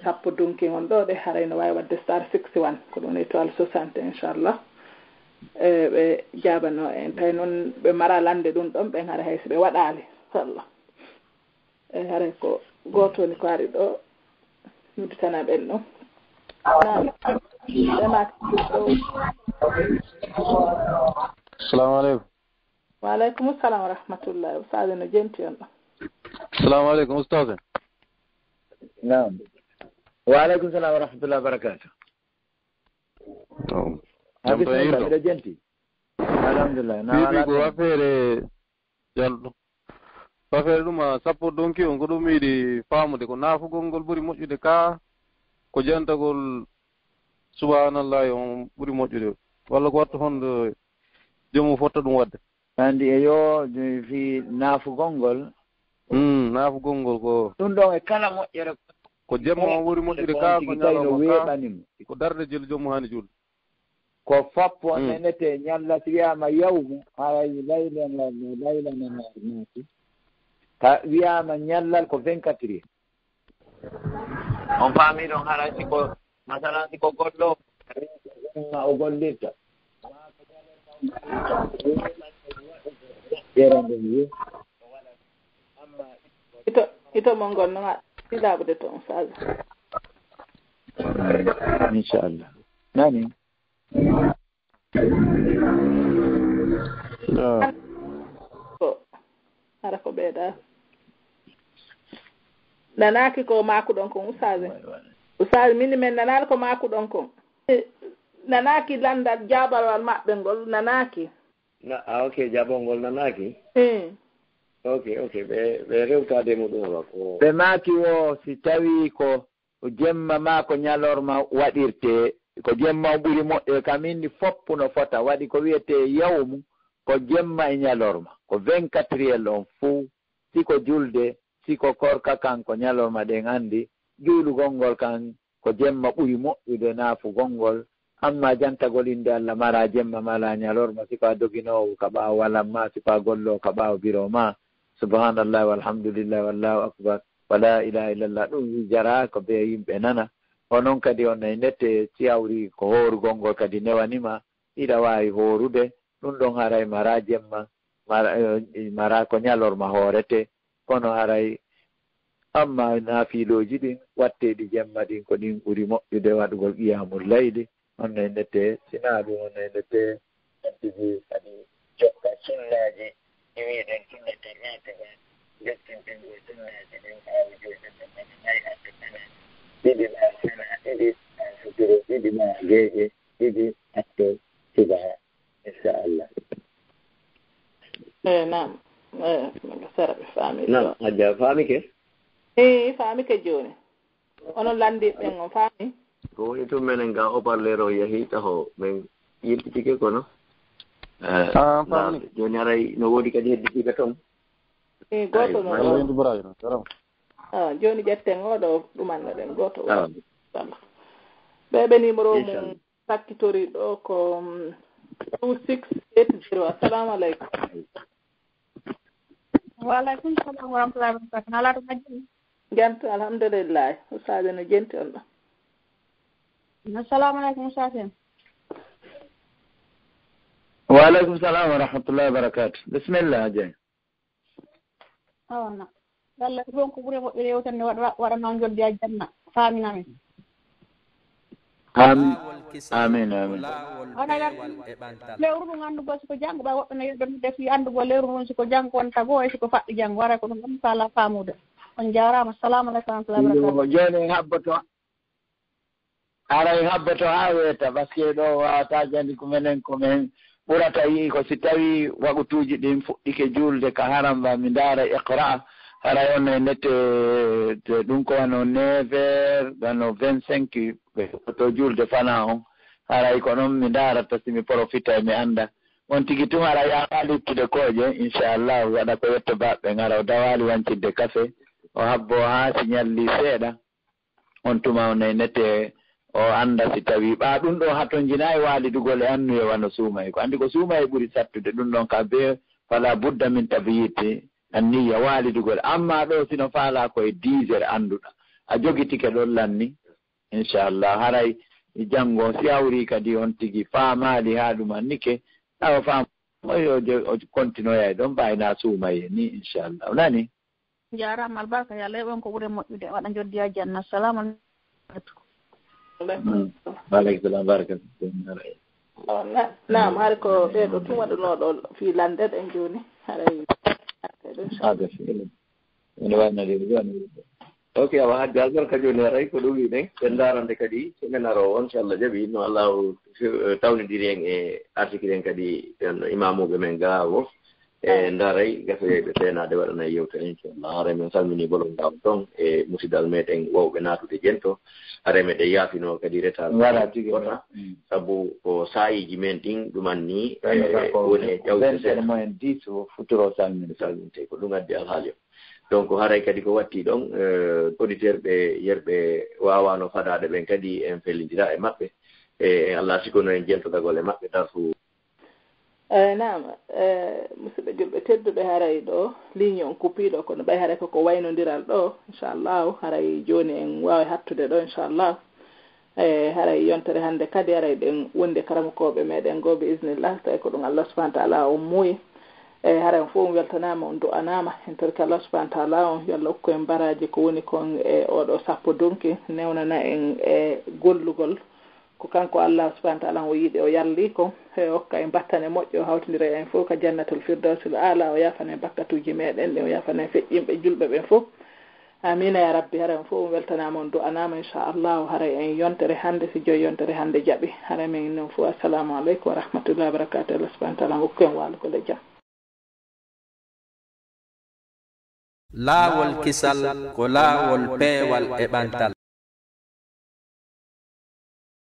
sappo dunki on ɗo ɗe haray no wawi wadde star 61 ko ɗum étoile 60 inchallah ɓe jabano en tawi noon ɓe mara lande ɗum ɗon ɓen haray hay so ɓe waɗali inchallah haray ko gotoni ko ari ɗo nudditana ɓen ɗon Assalamu alaikum. Wa alaikum assalam wa rahmatullahi. Ustaz no jenti on ɗo. Assalamu alaikum Ustaz. Naam. Wa alaikum assalam wa rahmatullahi wa barakatuh. Habis jenti. Alhamdulillah. Bibi go afere jaldo. Afere ɗum sappo donki on ko ɗum yiɗi faamude ko naafugol ngol ɓuri moƴƴude ka ko jantagol subhanallahi on ɓuri moƴƴude walla ko watta honde jomum fotta ɗum wadde andi e yo fi naafugol ngol naafugol ngol ko ɗum ɗon e kala moƴƴere ko jemma on ɓuri moƴƴude ka ko ñalawma ko darde jelu jomum hani julde ko fappo nenete ñalla si wiyama yawmu haray laylananaati ka wiyama ñallal ko 24 heures on faami ɗon haray siko masalan siko goɗɗo o gollirta ito mo ngol noon sidaɓude toon sage inchallah nani ko ara ko ɓeeɗa nanaki ko makuɗon kon Oustaz mini men nanaki ko makuɗon kon nanaki landal jabalwal maɓɓe ngol nanaki ok jabol ngol nanaki ok ɓe rewtade muɗum wa ko ɓe maaki wo si tawi ko jemma ma ko ñalorma waɗirte ko jemma ɓuri moƴƴe kam inni foppu no fota waɗi ko wiyete yawmu ko jemma e ñalorma ko 24 heures on fuu siko julde siko korka kan ko ñalorma ɗen andi juulugol ngol kan ko jemma ɓuri moƴƴude naafugol ngol amma jantagol inde Allah mara jemma mala ñalorma siko a doginowo ka ɓaawo walamma siko a gollo ka ɓaawo biro ma subhanallah walhamdulillah wallahu akbar wala ilaha illallah ɗum jara ko be yimɓe nana onon kadi on e nette siyawri ko hoorugol ngol kadi newanima iɗa wawi hoorude ɗum ɗon haray mara jemma mara ko ñalorma hoorete kono haray amma naafiloji ɗin watteɗi jemma ɗin ko ɗin ɓuri moƴƴude waɗugol qiyamul layli on e nette sina ɗum on e nette ɗiɗi kadi jokka sunnaji ɗiwiɗen sunnete wiitega jettintingo sunnaji ɗin awujojum ay attana ɗiɗi ma sana ɗiɗi suturo ɗiɗi ma geeƴe ɗiɗi atto subaha inchallah nam sara ɓe faami nam Adja faamike faamike jooni onon landiɓɓen on faami ko woni tum menen ga haut-parleur o yahi taho min yiltitike kono joni aray no woodi kadi heddiɗiɓe toon goto noon joni ƴetten oɗo ɗumanno ɗen goto ɓeɓe numéro mum sakkitori ɗo ko 2680. assalamu aleykum. Waaleykum salam wa rahmatullahi wa barakatuh. Nala to majjini. Jento alhamdulillah. Ustade no jenti on ɗo. Assalamu aleykum Ustade. Wa aleykum salam wa rahmatullahi wa barakatuh. Bismillah Dieng. Awna. Yalla ɗon ko ɓuri moƴƴude yewtande waɗa noon joddi a janna faaminamen. Amin. Amin amin. Lewru ɗum anndugo siko janngo ɓa woɓɓe no yeɗɗon defi anndugo lewru ɗum siko janngo wonta goo e siko faɗɗi janngo wara ko ɗum ɗum faala faamude. On jaaraama. Assalamu aleykum wa rahmatullahi wa barakatuh. Jooni habboto aray habboto haa weeta par ce que ɗo wawata jandi ko menen komin ɓurata yii ko si tawi waɓutuuji ɗin fuɗɗike juulde ka haramba mi ndaara iqra haray on e nette ɗum ko wano 9h wano 25 ɓe to juulde fana on haray ko noon mi ndaarata si mi profita mi annda on tigi tun haray a luttude kooƴe inchallah waɗa ko yetto baɓɓe ngara o dawali wancide café o habbo haa si ñalli seeɗa on tuma on e nette o annda si tawi ɓa ɗum ɗo haton jinayi waalidugol e annuye wano suumay ko anndi ko suumay ɓuri sattude ɗum ɗon ka be fala budda min tabiyite anniya waalidugol amma ɗo sino faala koye 10 heures annduɗa a jogitike ɗon lanni inchallah haray janngo si hawri kadi on tigi faamaali haa ɗum annike tawa faam o continuoya ɗon mbayna suumaye ni inchallah o nani jaaraama albarka yalla heɓon ko ɓuri moƴƴude waɗa joddi a janna. assalamu aleykum. waaleykum salam barakatu. Naam har ko ɓeɗo tun waɗunoɗo fi landeɗen joni haray ok awa hadde albarka joni haray ko ɗum wiɗen ɓe darande kadi somen aro on so Allah jaaɓi no Allah tawnidiri en e article en kadi no imamuɓe men gaawo e ndaray gasoyeɓe seenade waɗana yewtere inchallah haray men salmini bolon gam toon e musidal meɗen wawɓe natude jento haray meɗen yaafino kadi retal wata saabu ko sayiji men ɗin ɗumanni woni e ƴawde seeɗa 10 o futuro salminte ko ɗum addi alhaali o donc haray kadi ko watti ɗon auditeur ɓe yerɓe wawano fadade ɓen kadi en fellidira e maɓɓe e Allah sikono en jentodagol e maɓɓe darfu naam musidɓe julɓe tedduɓe haray ɗo ligne on kupiɗo kono ɓay haray koko waynodiral ɗo inchallahu haray joni en wawi hattude ɗo inchallahu haray yontere hannde kadi haray ɗen wonde karamokoɓe meɗen go bi isnillah tawi ko ɗum Allah subahana taala o muuyi haray on fof weltanama on du'anama en torki Allah subahana taala on yo Allah hokku en baraji ko woni kon e oɗo sappo donki newnana en e gollugol ko kanko Allah subahana taala o yiiɗi o yalli ko e hokka en battane moƴƴo o hawtidira en fof ka jannatul firdawsil ala o yafane bakkatuji meɗen ɗe o yafane feƴƴimɓe julɓe ɓen fof amina ya rabbi haray on fof weltanama on du'anama inchallahu haray en yontere hannde si joyi yontere hannde jaaɓi haray men noon fof assalamu aleykum wa rahmatullahi wa barakatuh. Allah subahana taala hokku en walugol e jaam. laawol kisal ko laawol peewal e ɓantal